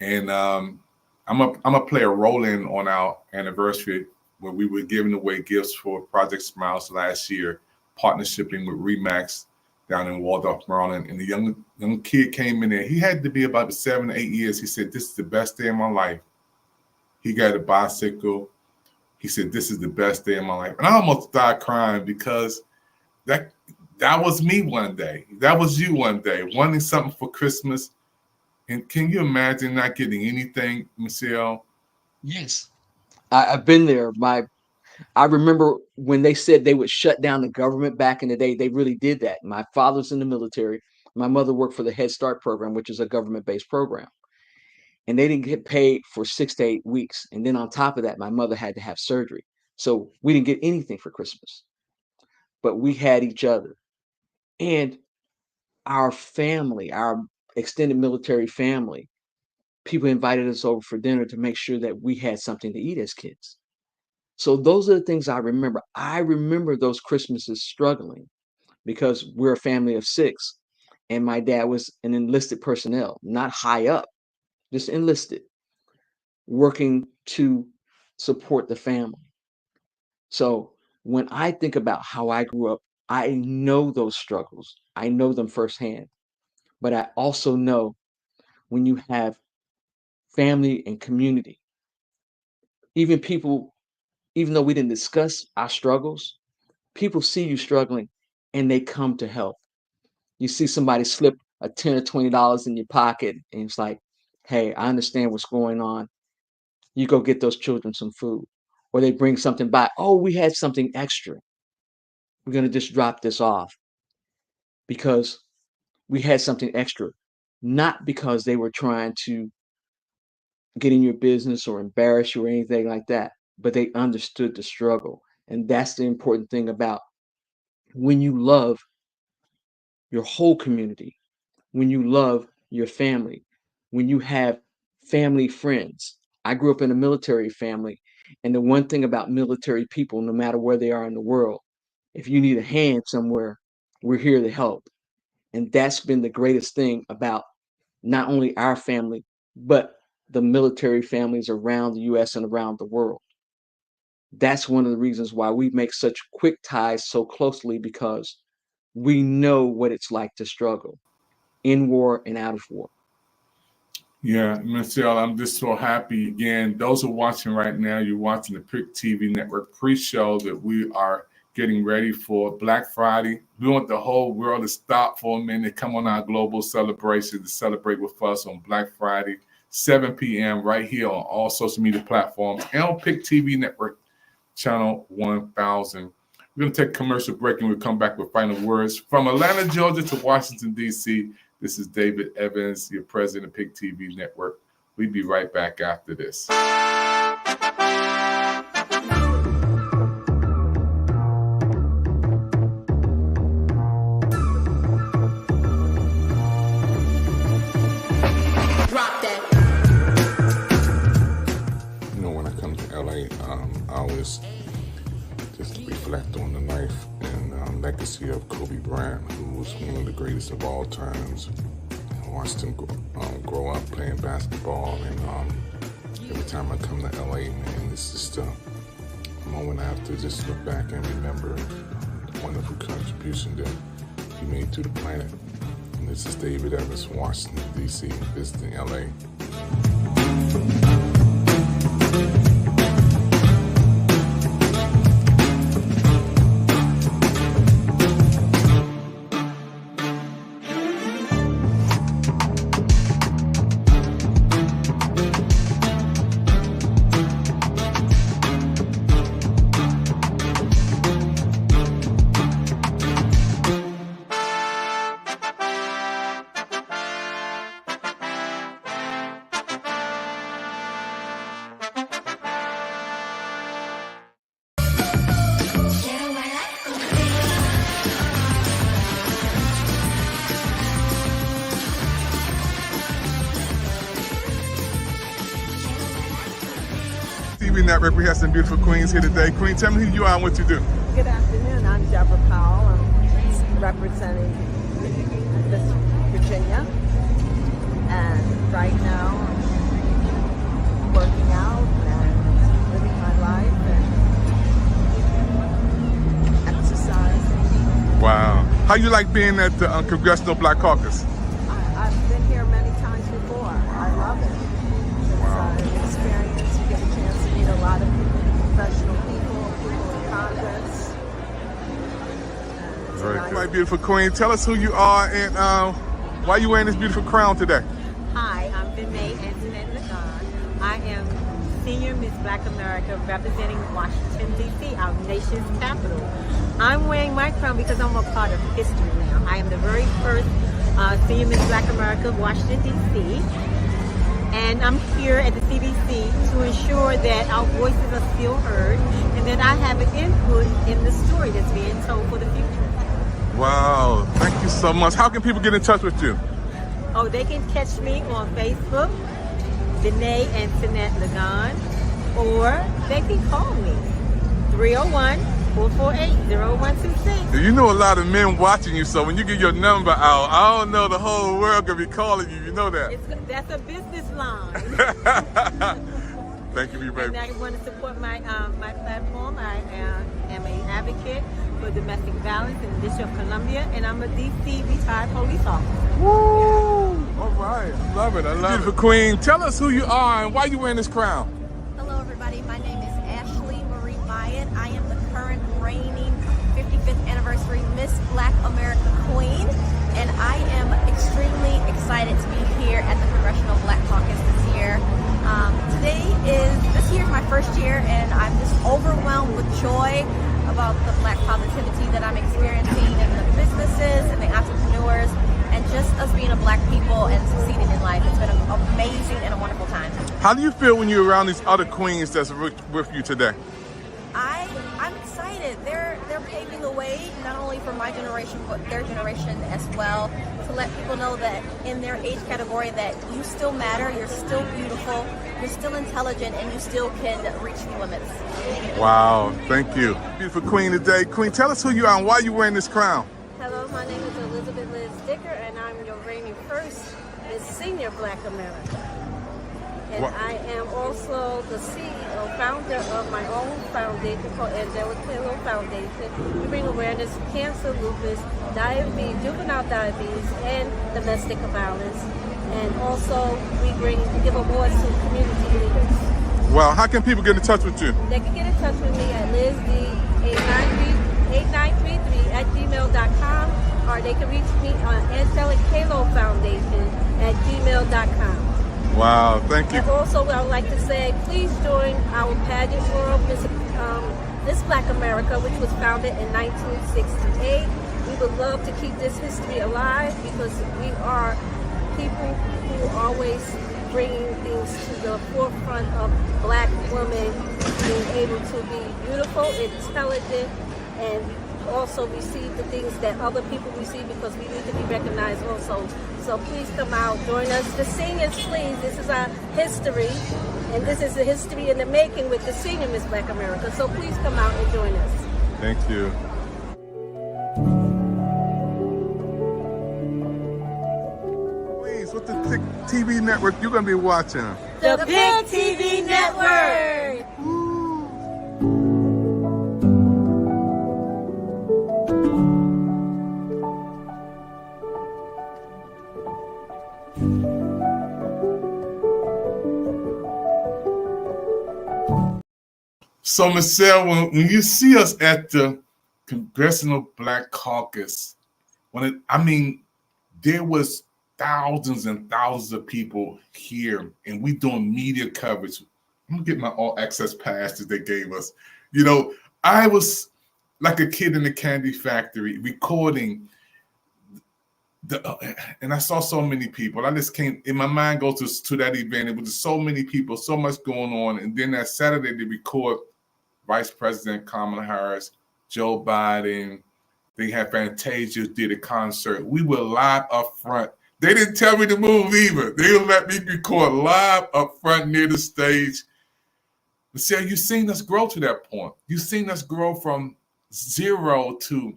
And I'm gonna play a roll in on our anniversary where we were giving away gifts for Project Smiles last year, partnershiping with Remax down in Waldorf, Maryland, and the young kid came in there. He had to be about 7 or 8 years. He said, "This is the best day of my life." He got a bicycle. He said, "This is the best day of my life." And I almost started crying because that was me one day. That was you one day, wanting something for Christmas. And can you imagine not getting anything, Michelle? Yes, I've been there. I remember when they said they would shut down the government back in the day, they really did that. My father's in the military. My mother worked for the Head Start program, which is a government-based program. And they didn't get paid for 6 to 8 weeks. And then on top of that, my mother had to have surgery. So we didn't get anything for Christmas, but we had each other. And our family, our extended military family, people invited us over for dinner to make sure that we had something to eat as kids. So those are the things I remember. I remember those Christmases struggling because we're a family of 6, and my dad was an enlisted personnel, not high up, just enlisted, working to support the family. So when I think about how I grew up, I know those struggles. I know them firsthand. But I also know when you have family and community, even people, even though we didn't discuss our struggles, people see you struggling and they come to help. You see somebody slip a $10 or $20 in your pocket and it's like, "Hey, I understand what's going on. You go get those children some food." Or they bring something by. "Oh, we had something extra. We're going to just drop this off because we had something extra." Not because they were trying to get in your business or embarrass you or anything like that, but they understood the struggle. And that's the important thing about when you love your whole community, when you love your family, when you have family friends. I grew up in a military family, and the one thing about military people, no matter where they are in the world, if you need a hand somewhere, we're here to help. And that's been the greatest thing about not only our family, but the military families around the US and around the world. That's one of the reasons why we make such quick ties so closely, because we know what it's like to struggle in war and out of war. Yeah, Michelle, I'm just so happy. Again, those who are watching right now, you're watching the PIC TV Network pre-show that we are getting ready for Black Friday. We want the whole world to stop for a minute, come on our global celebration to celebrate with us on Black Friday, 7 p.m. right here on all social media platforms and on PIC TV Network, channel 1000. We're going to take a commercial break and we'll come back with final words. From Atlanta, Georgia to Washington, D.C., this is David Evans, your president of PIC TV Network. We'll be right back after this. When I come to LA, I always just reflect on the life and legacy of Kobe Bryant, who was one of the greatest of all times. I watched him grow up playing basketball, and every time I come to LA, man, it's just a moment I have to just look back and remember the wonderful contribution that he made to the planet. And this is David Evans from Washington, D.C., visiting LA. TV Network, we have some beautiful queens here today. Queen, tell me who you are and what you do. Good afternoon. I'm Deborah Powell. I'm representing Miss Virginia. And right now, I'm working out and living my life and exercising. Wow. How you like being at the Congressional Black Caucus? I've been here many times before. I love it. It's an experience. You get a chance to meet a lot of professional people in Congress. Very good. My beautiful queen, tell us who you are and why you wearing this beautiful crown today. Hi, I'm Vinay Antoinette Lagan. I am Senior Miss Black America representing Washington, D.C., our nation's capital. I'm wearing my crown because I'm a part of history now. I am the very first Senior Miss Black America of Washington, D.C., and I'm here at the CBC to ensure that our voices are still heard and that I have an input in the story that's being told for the future. Wow, thank you so much. How can people get in touch with you? Oh, they can catch me on Facebook, Vinay Antoinette Lagan, or they can call me, 301-448-0126. You know a lot of men watching you, so when you get your number out, I don't know the whole world gonna be calling you. You know that. That's a business line. Thank you, baby. And I want to support my my platform. I am an advocate for domestic violence in the District of Columbia, and I'm a DC retired police officer. Woo! All right, I love it. I love it. Beautiful queen, tell us who you are and why you wearing this crown. Hello, everybody. My name is Ashley Marie Myatt. I am the current reigning 55th anniversary Miss Black America Queen, and I am extremely excited to be here at the Congressional Black Caucus this year. This year is my first year, and I'm just overwhelmed with joy about the Black positivity that I'm experiencing in the businesses and the entrepreneurs, and just us being a Black people and succeeding in life. It's been an amazing and a wonderful time. How do you feel when you're around these other queens that's with you today? I'm excited. They're paving the way, not only for my generation, but their generation as well, to let people know that in their age category that you still matter, you're still beautiful, you're still intelligent, and you still can reach the limits. Wow, thank you. Beautiful queen today. Queen, tell us who you are and why you wearing this crown. Hello, my name is Elizabeth Liz Dicker, and I'm your reigning first Miss Senior Black America. And I am also the CEO, founder of my own foundation called Angelic Halo Foundation. We bring awareness to cancer, lupus, diabetes, juvenile diabetes, and domestic violence. And also, we give awards to community leaders. Wow, how can people get in touch with you? They can get in touch with me at lizd8933@gmail.com, or they can reach me on Angelic Halo Foundation @gmail.com. Wow, thank you. And also, I would like to say, please join our pageant world, Miss Black America, which was founded in 1968. We would love to keep this history alive because we are people who are always bringing things to the forefront of Black women being able to be beautiful, intelligent, and also receive the things that other people receive, because we need to be recognized also. So please come out, join us. The seniors, please. This is our history, and this is the history in the making with the senior Miss Black America. So please come out and join us. Thank you. Please, what the PIC TV network you gonna be watching? The PIC TV Network. So, Michelle, when you see us at the Congressional Black Caucus, there was thousands and thousands of people here, and we doing media coverage. I'm gonna get my all access pass that they gave us. You know, I was like a kid in the candy factory recording and I saw so many people. I just came in my mind goes to that event. It was just so many people, so much going on. And then that Saturday they record Vice President Kamala Harris, Joe Biden. They had Fantasia did a concert. We were live up front. They didn't tell me to move either. They let me record live up front near the stage. But see, you've seen us grow to that point. You've seen us grow from zero to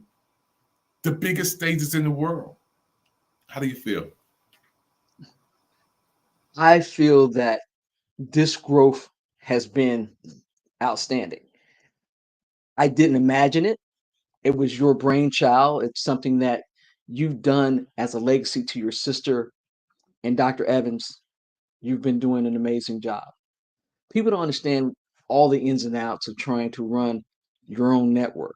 the biggest stages in the world. How do you feel? I feel that this growth has been outstanding. I didn't imagine it. It was your brainchild. It's something that you've done as a legacy to your sister and Dr. Evans. You've been doing an amazing job. People don't understand all the ins and outs of trying to run your own network.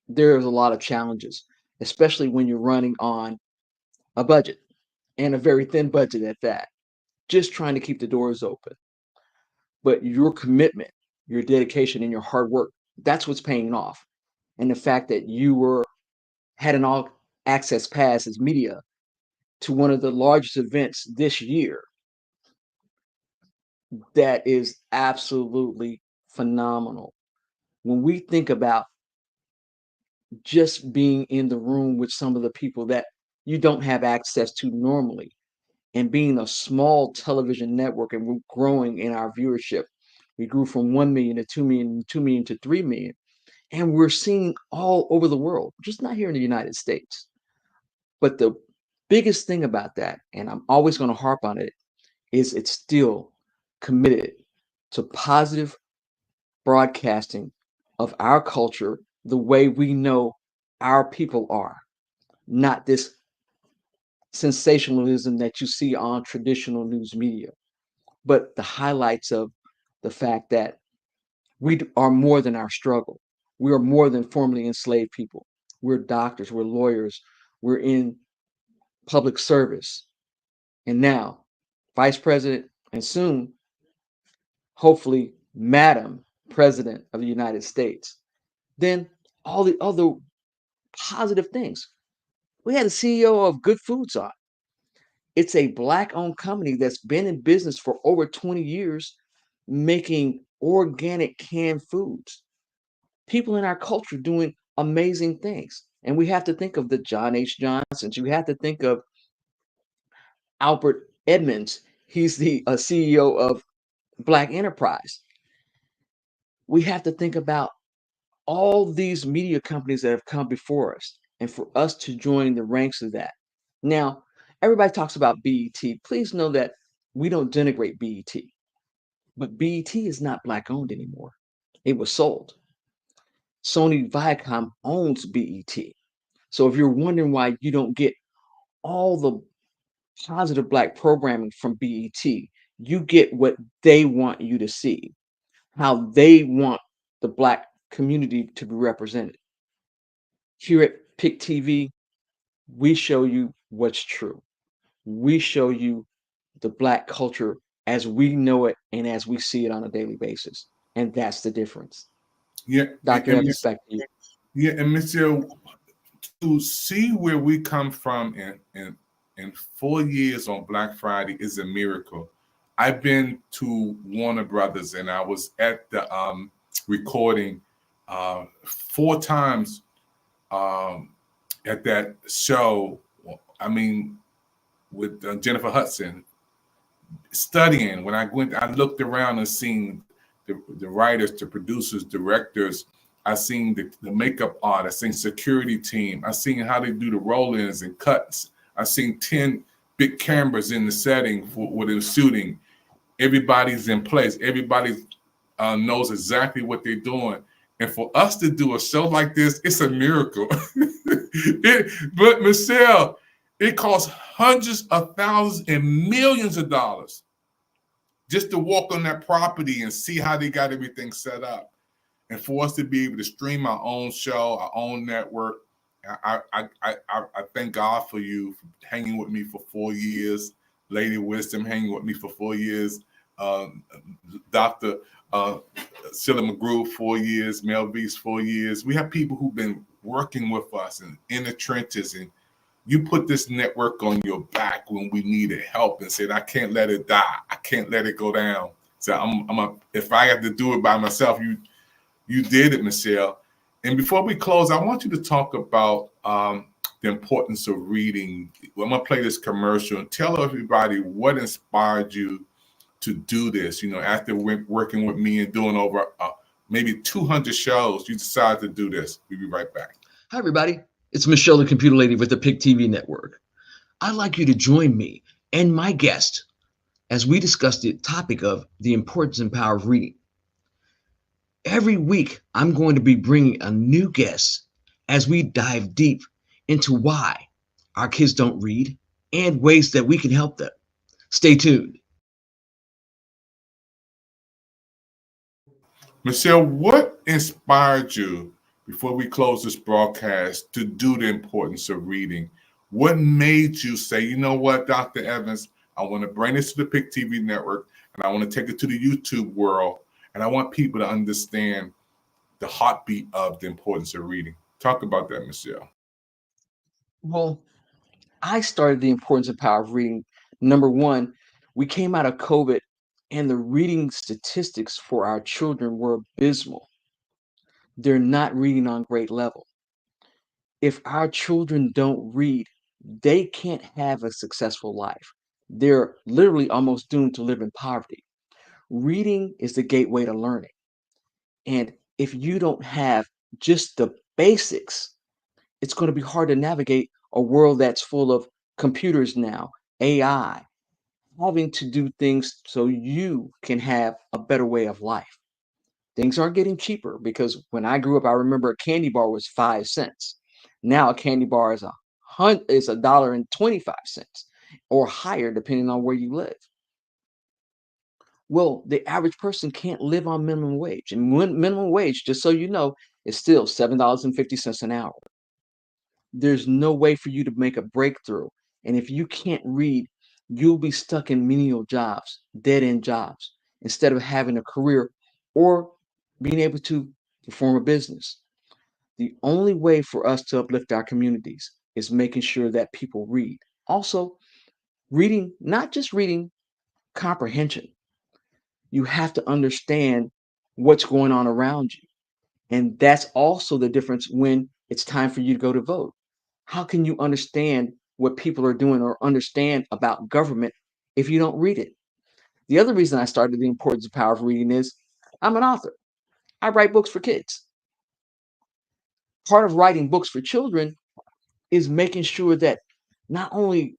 There's a lot of challenges, especially when you're running on a budget and a very thin budget at that, just trying to keep the doors open. But your commitment, your dedication, and your hard work, that's what's paying off. And the fact that you had an all access pass as media to one of the largest events this year, that is absolutely phenomenal. When we think about just being in the room with some of the people that you don't have access to normally, and being a small television network, and we're growing in our viewership. We grew from 1 million to 2 million, 2 million to 3 million. And we're seeing all over the world, just not here in the United States. But the biggest thing about that, and I'm always going to harp on it, is it's still committed to positive broadcasting of our culture the way we know our people are, not this sensationalism that you see on traditional news media, but the highlights of the fact that we are more than our struggle. We are more than formerly enslaved people. We're doctors, we're lawyers, we're in public service. And now, Vice President, and soon, hopefully, Madam President of the United States. Then all the other positive things. We had a CEO of Good Foods on. It's a Black-owned company that's been in business for over 20 years, making organic canned foods. People in our culture doing amazing things. And we have to think of the John H. Johnsons. You have to think of Albert Edmonds. He's the CEO of Black Enterprise. We have to think about all these media companies that have come before us, and for us to join the ranks of that. Now, everybody talks about BET. Please know that we don't denigrate BET, but BET is not Black owned anymore. It was sold. Sony Viacom owns BET. So if you're wondering why you don't get all the positive Black programming from BET, you get what they want you to see, how they want the Black community to be represented. Here at PIC TV, we show you what's true. We show you the Black culture as we know it and as we see it on a daily basis. And that's the difference. Yeah. Dr. Evans, back to you. Yeah, and Michelle, to see where we come from in 4 years on Black Friday is a miracle. I've been to Warner Brothers and I was at the recording 4 times at that show. I mean, with Jennifer Hudson, studying. When I went, I looked around and seen the writers, the producers, directors. I seen the makeup art. I seen security team. I seen how they do the roll-ins and cuts. I seen 10 big cameras in the setting for what they're shooting. Everybody's in place. Everybody knows exactly what they're doing. And for us to do a show like this, it's a miracle. But Michelle, it costs hundreds of thousands and millions of dollars just to walk on that property and see how they got everything set up. And for us to be able to stream our own show, our own network, I thank God for you for hanging with me for 4 years. Lady Wisdom hanging with me for 4 years. Dr. Sheila McGrew, 4 years. Mel V's 4 years. We have people who've been working with us and in the trenches, and you put this network on your back when we needed help and said, I can't let it die. I can't let it go down. So if I have to do it by myself, you did it, Michelle. And before we close, I want you to talk about the importance of reading. I'm going to play this commercial and tell everybody what inspired you to do this. You know, after working with me and doing over maybe 200 shows, you decided to do this. We'll be right back. Hi, everybody. It's Michelle, the computer lady with the PIC TV network. I'd like you to join me and my guest as we discuss the topic of the importance and power of reading. Every week, I'm going to be bringing a new guest as we dive deep into why our kids don't read and ways that we can help them. Stay tuned. Michelle, what inspired you before we close this broadcast to do the importance of reading? What made you say, you know what, Dr. Evans, I want to bring this to the PIC TV network and I want to take it to the YouTube world and I want people to understand the heartbeat of the importance of reading. Talk about that, Michelle. Well, I started the importance and power of reading. Number one, we came out of COVID and the reading statistics for our children were abysmal. They're not reading on grade level. If our children don't read, they can't have a successful life. They're literally almost doomed to live in poverty. Reading is the gateway to learning. And if you don't have just the basics, it's going to be hard to navigate a world that's full of computers now, AI, having to do things so you can have a better way of life. Things aren't getting cheaper because when I grew up, I remember a candy bar was 5 cents. Now a candy bar is $1.25 or higher depending on where you live. Well, the average person can't live on minimum wage. And minimum wage, just so you know, is still $7.50 an hour. There's no way for you to make a breakthrough. And if you can't read, you'll be stuck in menial jobs, dead end jobs, instead of having a career or being able to perform a business. The only way for us to uplift our communities is making sure that people read. Also, reading, not just reading, comprehension. You have to understand what's going on around you. And that's also the difference when it's time for you to go to vote. How can you understand what people are doing or understand about government if you don't read it? The other reason I started the importance of power of reading is I'm an author. I write books for kids. Part of writing books for children is making sure that not only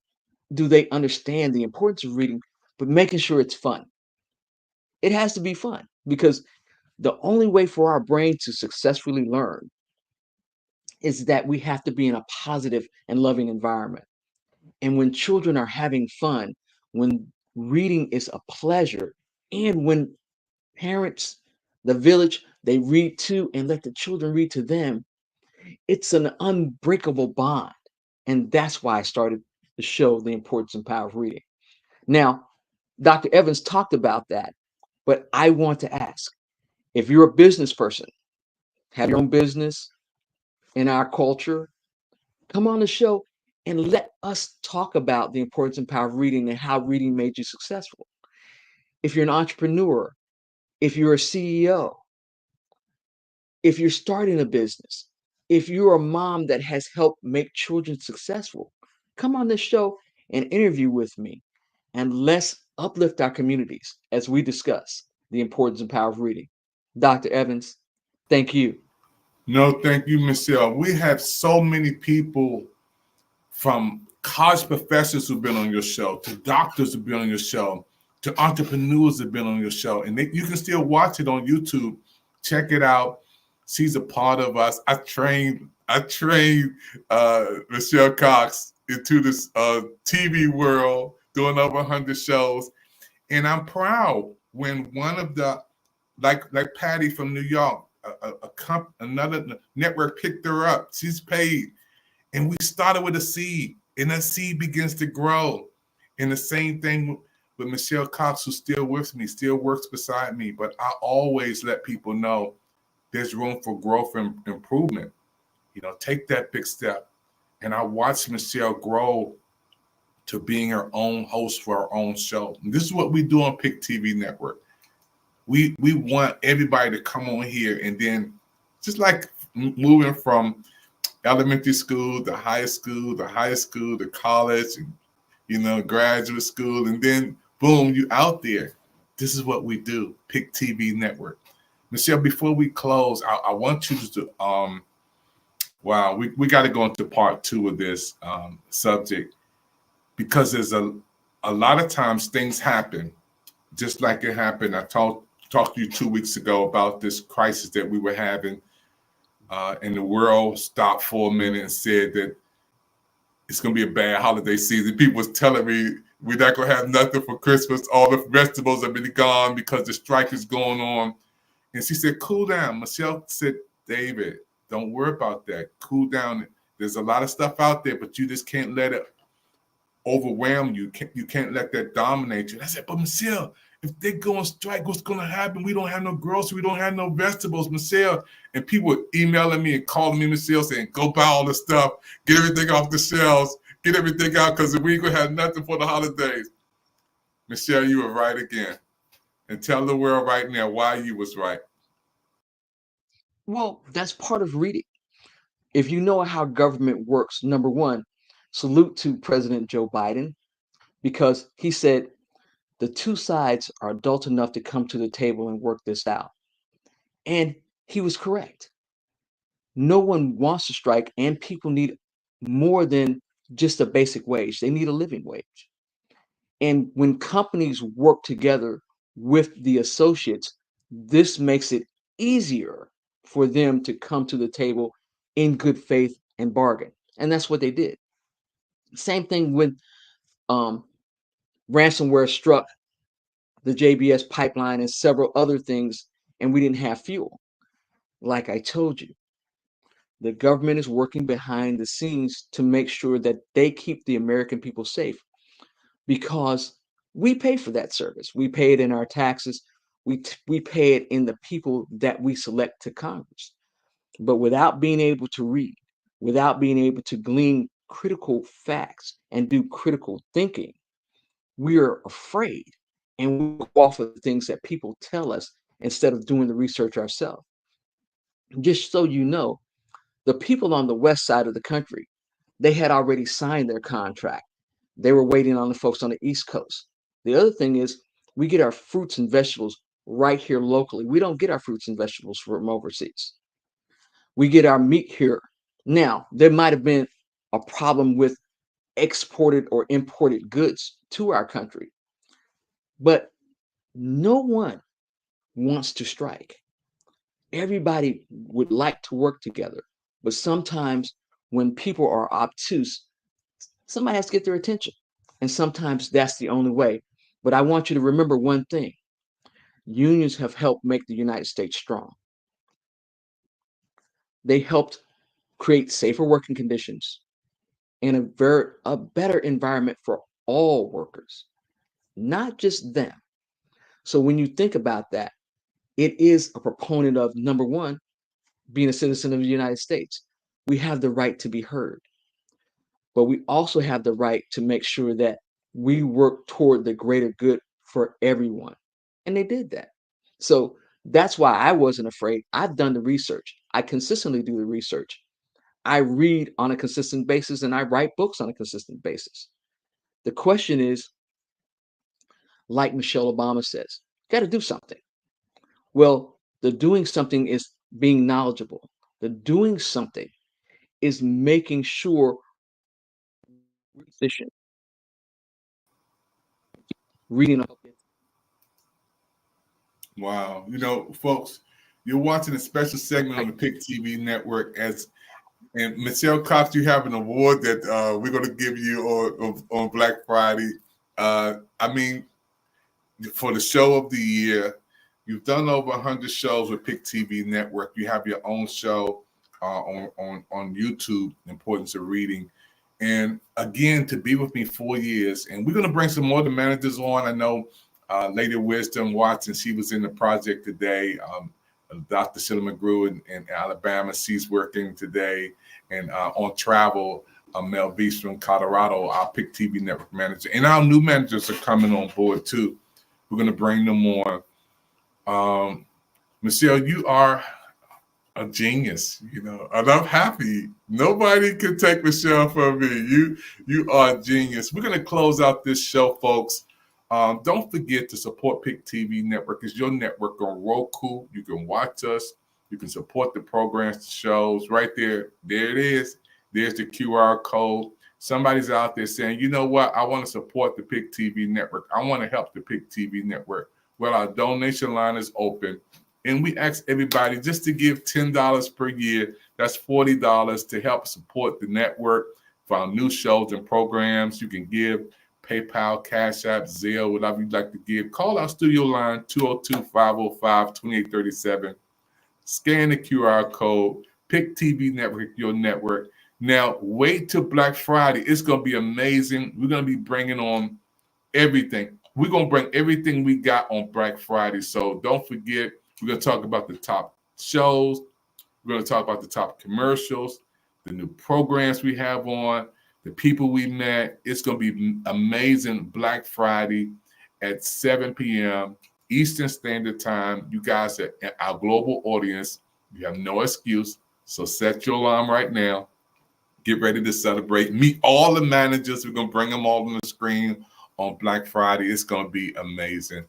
do they understand the importance of reading, but making sure it's fun. It has to be fun because the only way for our brain to successfully learn is that we have to be in a positive and loving environment. And when children are having fun, when reading is a pleasure, and when parents, the village, they read to and let the children read to them, it's an unbreakable bond. And that's why I started to show the importance and power of reading. Now, Dr. Evans talked about that, but I want to ask if you're a business person, have your own business in our culture, come on the show and let us talk about the importance and power of reading and how reading made you successful. If you're an entrepreneur, if you're a CEO, if you're starting a business, if you're a mom that has helped make children successful, come on this show and interview with me and let's uplift our communities as we discuss the importance and power of reading. Dr. Evans, thank you. No, thank you, Michelle. We have so many people from college professors who've been on your show, to doctors who've been on your show, to entrepreneurs who've been on your show. And you can still watch it on YouTube. Check it out. She's a part of us. I trained Michelle Cox into this TV world, doing over 100 shows. And I'm proud when one of the, like Patty from New York, another network picked her up. She's paid. And we started with a seed, and that seed begins to grow. And the same thing with Michelle Cox, who's still with me, still works beside me. But I always let people know there's room for growth and improvement. You know, take that big step. And I watched Michelle grow to being her own host for her own show. And this is what we do on PIC TV Network. We want everybody to come on here and then just like moving from elementary school to high school to college, and, graduate school, and then boom, you out there. This is what we do, PIC TV Network. Michelle, before we close, I want you to, we got to go into part 2 of this subject because there's a lot of times things happen just like it happened. I talked to you 2 weeks ago about this crisis that we were having, and the world stopped for a minute and said that it's going to be a bad holiday season. People was telling me we're not going to have nothing for Christmas. All the vegetables have been gone because the strike is going on. And she said, cool down. Michelle said, David, don't worry about that. Cool down. There's a lot of stuff out there, but you just can't let it overwhelm you. You can't let that dominate you. And I said, but Michelle, if they go on strike, what's going to happen? We don't have no groceries. We don't have no vegetables, Michelle. And people were emailing me and calling me, Michelle, saying, go buy all the stuff. Get everything off the shelves. Get everything out because we ain't going to have nothing for the holidays. Michelle, you were right again. And tell the world right now why you was right. Well, that's part of reading. If you know how government works, number one, salute to President Joe Biden, because he said the two sides are adult enough to come to the table and work this out. And he was correct. No one wants to strike, and people need more than just a basic wage. They need a living wage. And when companies work together with the associates, this makes it easier for them to come to the table in good faith and bargain. And that's what they did. Same thing when ransomware struck the JBS pipeline and several other things, and we didn't have fuel. Like I told you, the government is working behind the scenes to make sure that they keep the American people safe, because we pay for that service. We pay it in our taxes. We pay it in the people that we select to Congress. But without being able to read, without being able to glean critical facts and do critical thinking, we are afraid, and we go off of the things that people tell us instead of doing the research ourselves. Just so you know, the people on the west side of the country, they had already signed their contract. They were waiting on the folks on the East Coast. The other thing is, we get our fruits and vegetables right here locally. We don't get our fruits and vegetables from overseas. We get our meat here. Now, there might have been a problem with exported or imported goods to our country, but no one wants to strike. Everybody would like to work together, but sometimes when people are obtuse, somebody has to get their attention. And sometimes that's the only way. But I want you to remember one thing: unions have helped make the United States strong. They helped create safer working conditions and a better environment for all workers, not just them. So when you think about that, it is a proponent of, number one, being a citizen of the United States. We have the right to be heard, but we also have the right to make sure that we work toward the greater good for everyone. And they did that. So that's why I wasn't afraid. I've done the research. I consistently do the research. I read on a consistent basis, and I write books on a consistent basis. The question is, like Michelle Obama says, got to do something. Well, the doing something is being knowledgeable. The doing something is making sure efficient. Reading. Wow. You know, folks, you're watching a special segment on the PIC TV network and Michelle Cox, you have an award that we're going to give you on Black Friday. I mean, for the show of the year, you've done over 100 shows with PIC TV network. You have your own show on YouTube, Importance of Reading. And again, to be with me 4 years, and we're going to bring some more of the managers on. I know Lady Wisdom Watson, she was in the project today. Dr. Sheila McGrew in Alabama, she's working today. And on travel, Mel Beast from Colorado, our PIC TV network manager. And our new managers are coming on board too. We're going to bring them on. Michelle, you are a genius, you know, and I'm happy. Nobody can take Michelle from me. You are a genius. We're going to close out this show, folks. Don't forget to support PIC TV Network. It's your network on Roku. You can watch us. You can support the programs, the shows right there. There it is. There's the QR code. Somebody's out there saying, you know what? I want to support the PIC TV Network. I want to help the PIC TV Network. Well, our donation line is open. And we ask everybody just to give $10 per year. That's $40 to help support the network. for our new shows and programs. You can give PayPal, Cash App, Zelle, whatever you'd like to give. Call our studio line 202-505-2837. Scan the QR code. PIC TV Network, your network. Now, wait till Black Friday. It's going to be amazing. We're going to be bringing on everything. We're going to bring everything we got on Black Friday. So don't forget, we're going to talk about the top shows. We're going to talk about the top commercials, the new programs we have on, the people we met. It's going to be amazing Black Friday at 7 p.m. Eastern Standard Time. You guys are our global audience. You have no excuse. So set your alarm right now. Get ready to celebrate. Meet all the managers. We're going to bring them all on the screen on Black Friday. It's going to be amazing.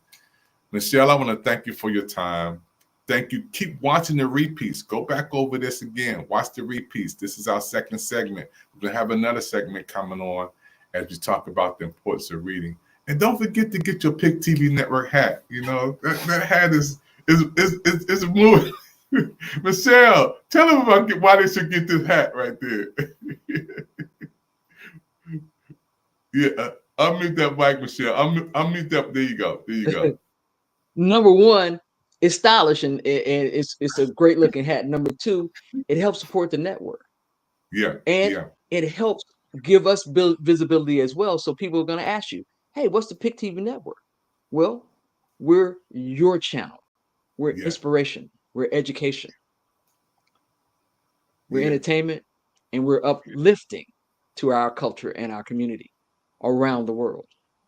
Michelle, I want to thank you for your time. Thank you. Keep watching the repeats. Go back over this again. Watch the repeats. This is our second segment. We're going to have another segment coming on as we talk about the importance of reading. And don't forget to get your PIC TV Network hat. You know, that hat is blue. Michelle, tell them about why they should get this hat right there. Yeah, unmute that mic, Michelle. Unmute that. There you go. There you go. Number one, it's stylish and it's a great looking hat. Number two, it helps support the network. Yeah. And it helps give us visibility as well. So people are going to ask you, hey, what's the PIC TV Network? Well, we're your channel. We're inspiration. We're education. We're entertainment. And we're uplifting to our culture and our community around the world.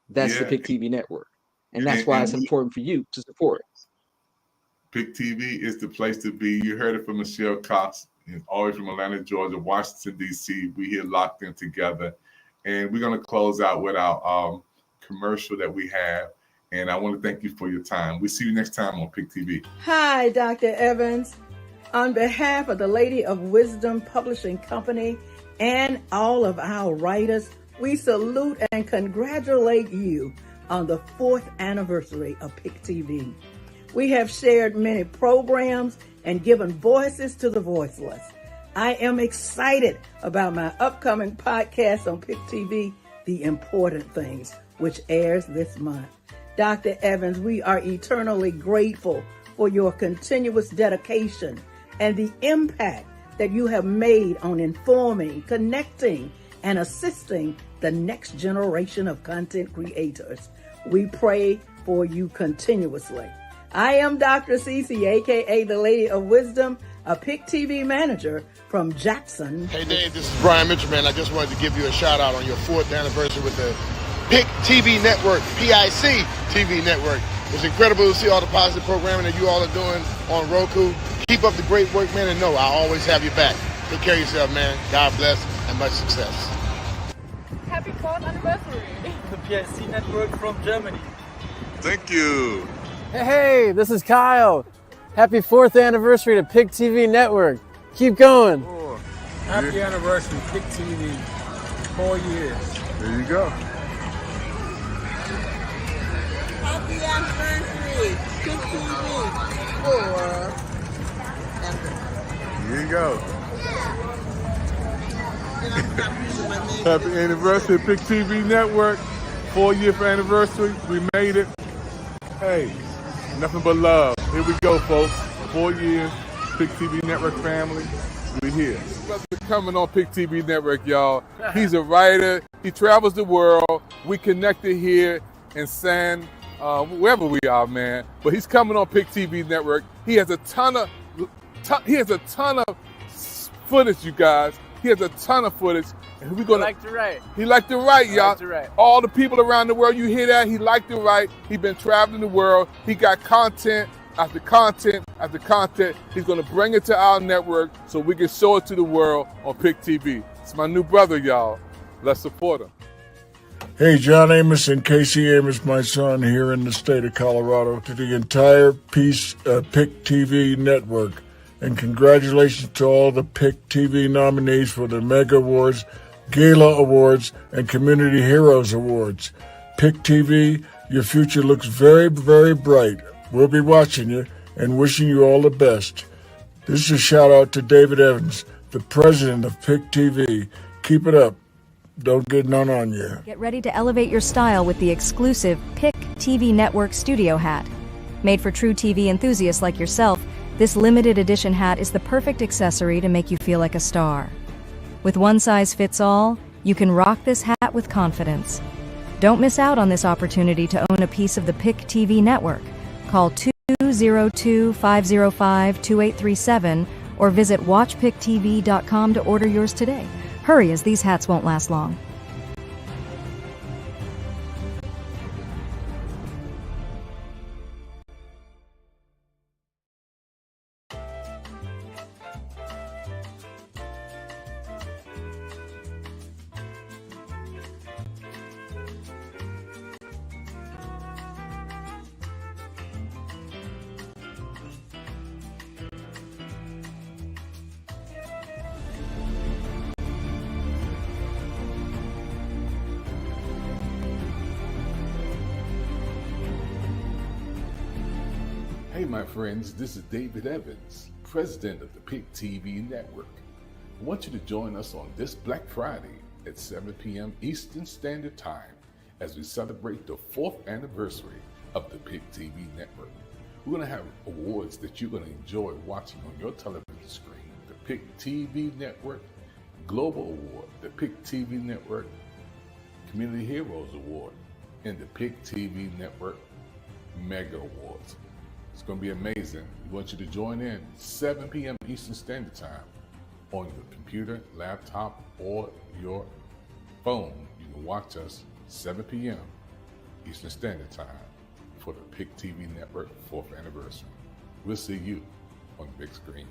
That's the PIC TV Network. And that's why it's important for you to support it. PIC TV is the place to be. You heard it from Michelle Cox, and always from Atlanta, Georgia, Washington, D.C. We here locked in together. And we're going to close out with our commercial that we have. And I want to thank you for your time. We'll see you next time on PIC TV. Hi, Dr. Evans. On behalf of the Lady of Wisdom Publishing Company and all of our writers, we salute and congratulate you on the 4th anniversary of PIC TV. We have shared many programs and given voices to the voiceless. I am excited about my upcoming podcast on PIC TV, The Important Things, which airs this month. Dr. Evans, we are eternally grateful for your continuous dedication and the impact that you have made on informing, connecting, and assisting the next generation of content creators. We pray for you continuously. I am Dr. Cece, aka the Lady of Wisdom, a PIC TV manager from Jackson. Hey Dave, this is Brian Mitchell, man. I just wanted to give you a shout out on your 4th anniversary with the PIC TV Network, PIC TV Network. It's incredible to see all the positive programming that you all are doing on Roku. Keep up the great work, man, and know I'll always have your back. Take care of yourself, man. God bless and much success. Happy 4th anniversary. The PIC Network from Germany. Thank you. Hey, this is Kyle. Happy 4th anniversary to PIC TV Network. Keep going. Happy anniversary, PIC TV. 4 years. There you go. Happy anniversary, PIC TV. 4. Here you go. Happy anniversary, PIC TV Network. 4-year anniversary. We made it. Hey, nothing but love. Here we go, folks. 4 years, PIC TV Network family. We're here. Brother coming on PIC TV Network, y'all. He's a writer. He travels the world. We connected here in wherever we are, man. But he's coming on PIC TV Network. He has a ton of footage, you guys. He has a ton of footage. And we're gonna, He liked to write. He liked to write, y'all. Liked to write. All the people around the world, you hear that? He liked to write. He been traveling the world. He got content after content after content. He's gonna bring it to our network so we can show it to the world on PIC TV. It's my new brother, y'all. Let's support him. Hey, John Amos and Casey Amos, my son, here in the state of Colorado, to the entire PIC TV network. And congratulations to all the PIC TV nominees for the Mega Awards, Gala Awards, and Community Heroes Awards. PIC TV, your future looks very, very bright. We'll be watching you and wishing you all the best. This is a shout out to David Evans, the president of PIC TV. Keep it up. Don't get none on you. Get ready to elevate your style with the exclusive PIC TV Network Studio Hat. Made for true TV enthusiasts like yourself, this limited edition hat is the perfect accessory to make you feel like a star. With one size fits all, you can rock this hat with confidence. Don't miss out on this opportunity to own a piece of the PIC TV network. Call 202-505-2837 or visit watchpictv.com to order yours today. Hurry, as these hats won't last long. Hey, my friends, this is David Evans, president of the PIC TV Network. I want you to join us on this Black Friday at 7 p.m. Eastern Standard Time as we celebrate the 4th anniversary of the PIC TV Network. We're going to have awards that you're going to enjoy watching on your television screen. The PIC TV Network Global Award, the PIC TV Network Community Heroes Award, and the PIC TV Network Mega Awards. It's going to be amazing. We want you to join in 7 p.m. Eastern Standard Time on your computer, laptop, or your phone. You can watch us 7 p.m. Eastern Standard Time for the PIC TV Network 4th anniversary. We'll see you on the big screen.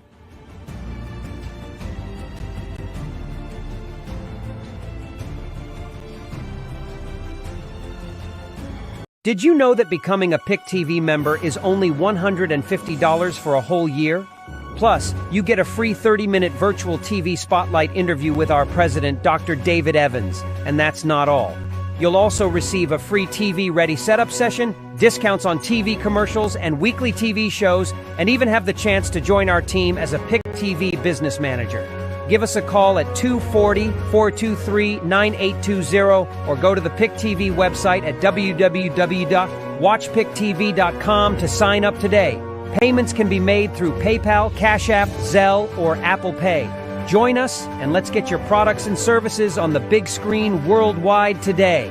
Did you know that becoming a PIC TV member is only $150 for a whole year? Plus, you get a free 30-minute virtual TV spotlight interview with our president, Dr. David Evans. And that's not all. You'll also receive a free TV-ready setup session, discounts on TV commercials and weekly TV shows, and even have the chance to join our team as a PIC TV business manager. Give us a call at 240-423-9820 or go to the PIC TV website at www.watchpictv.com to sign up today. Payments can be made through PayPal, Cash App, Zelle, or Apple Pay. Join us and let's get your products and services on the big screen worldwide today.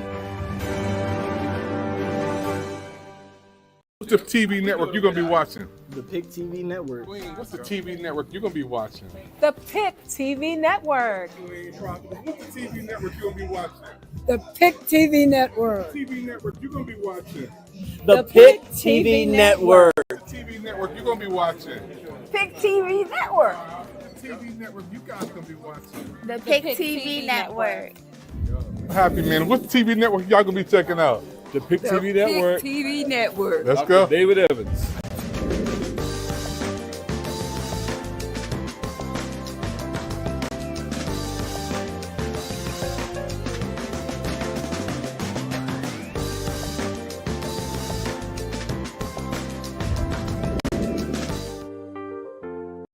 What's the TV network you're going to be watching? The PIC TV Network. What's the TV network you're going to be watching? The PIC TV Network. What's the TV network you're going to be watching? The PIC TV Network. TV network you're going to be watching? The PIC TV Network. TV network you're going to be watching? PIC TV Network. TV network you guys going to be watching? The PIC TV Network. Happy man. What's the TV network y'all going to be checking out? The PIC TV Network. PIC TV Network. Let's go. David Evans.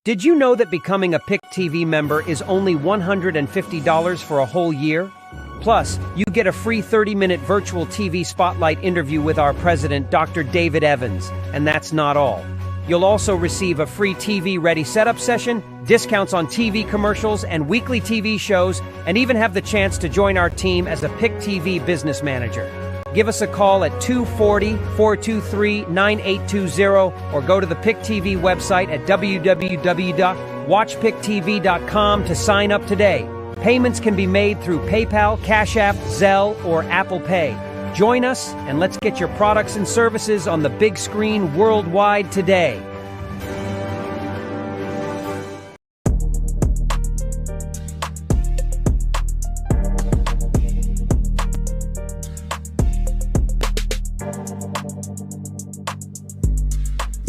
Did you know that becoming a PIC TV member is only $150 for a whole year? Plus, you get a free 30-minute virtual TV spotlight interview with our president, Dr. David Evans. And that's not all. You'll also receive a free TV-ready setup session, discounts on TV commercials and weekly TV shows, and even have the chance to join our team as a PIC TV business manager. Give us a call at 240-423-9820 or go to the PIC TV website at www.watchpictv.com to sign up today. Payments can be made through PayPal, Cash App, Zelle, or Apple Pay. Join us and let's get your products and services on the big screen worldwide today.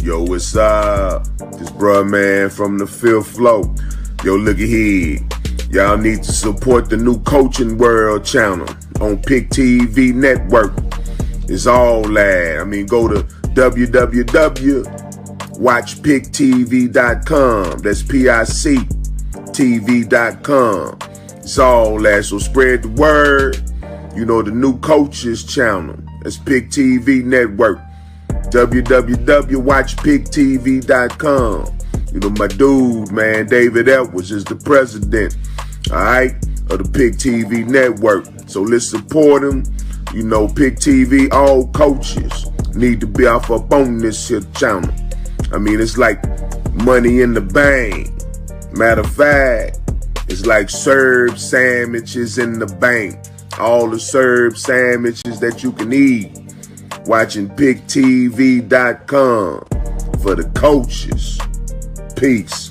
Yo, what's up? This bruh man from the 5th floor. Yo, look at here. Y'all need to support the new Coaching World channel on PIC TV Network. It's all that. I mean, go to www.watchpictv.com. That's PIC TV.com. It's all that, so spread the word. You know, the new coaches channel. That's PIC TV Network. www.watchpictv.com. You know, my dude, man, David Edwards is the president, all right, of the PIC TV Network. So let's support him. You know, PIC TV, all coaches need to be off up on this here channel. I mean, it's like money in the bank. Matter of fact, it's like served sandwiches in the bank. All the served sandwiches that you can eat. Watching PICTV.com for the coaches. Peace.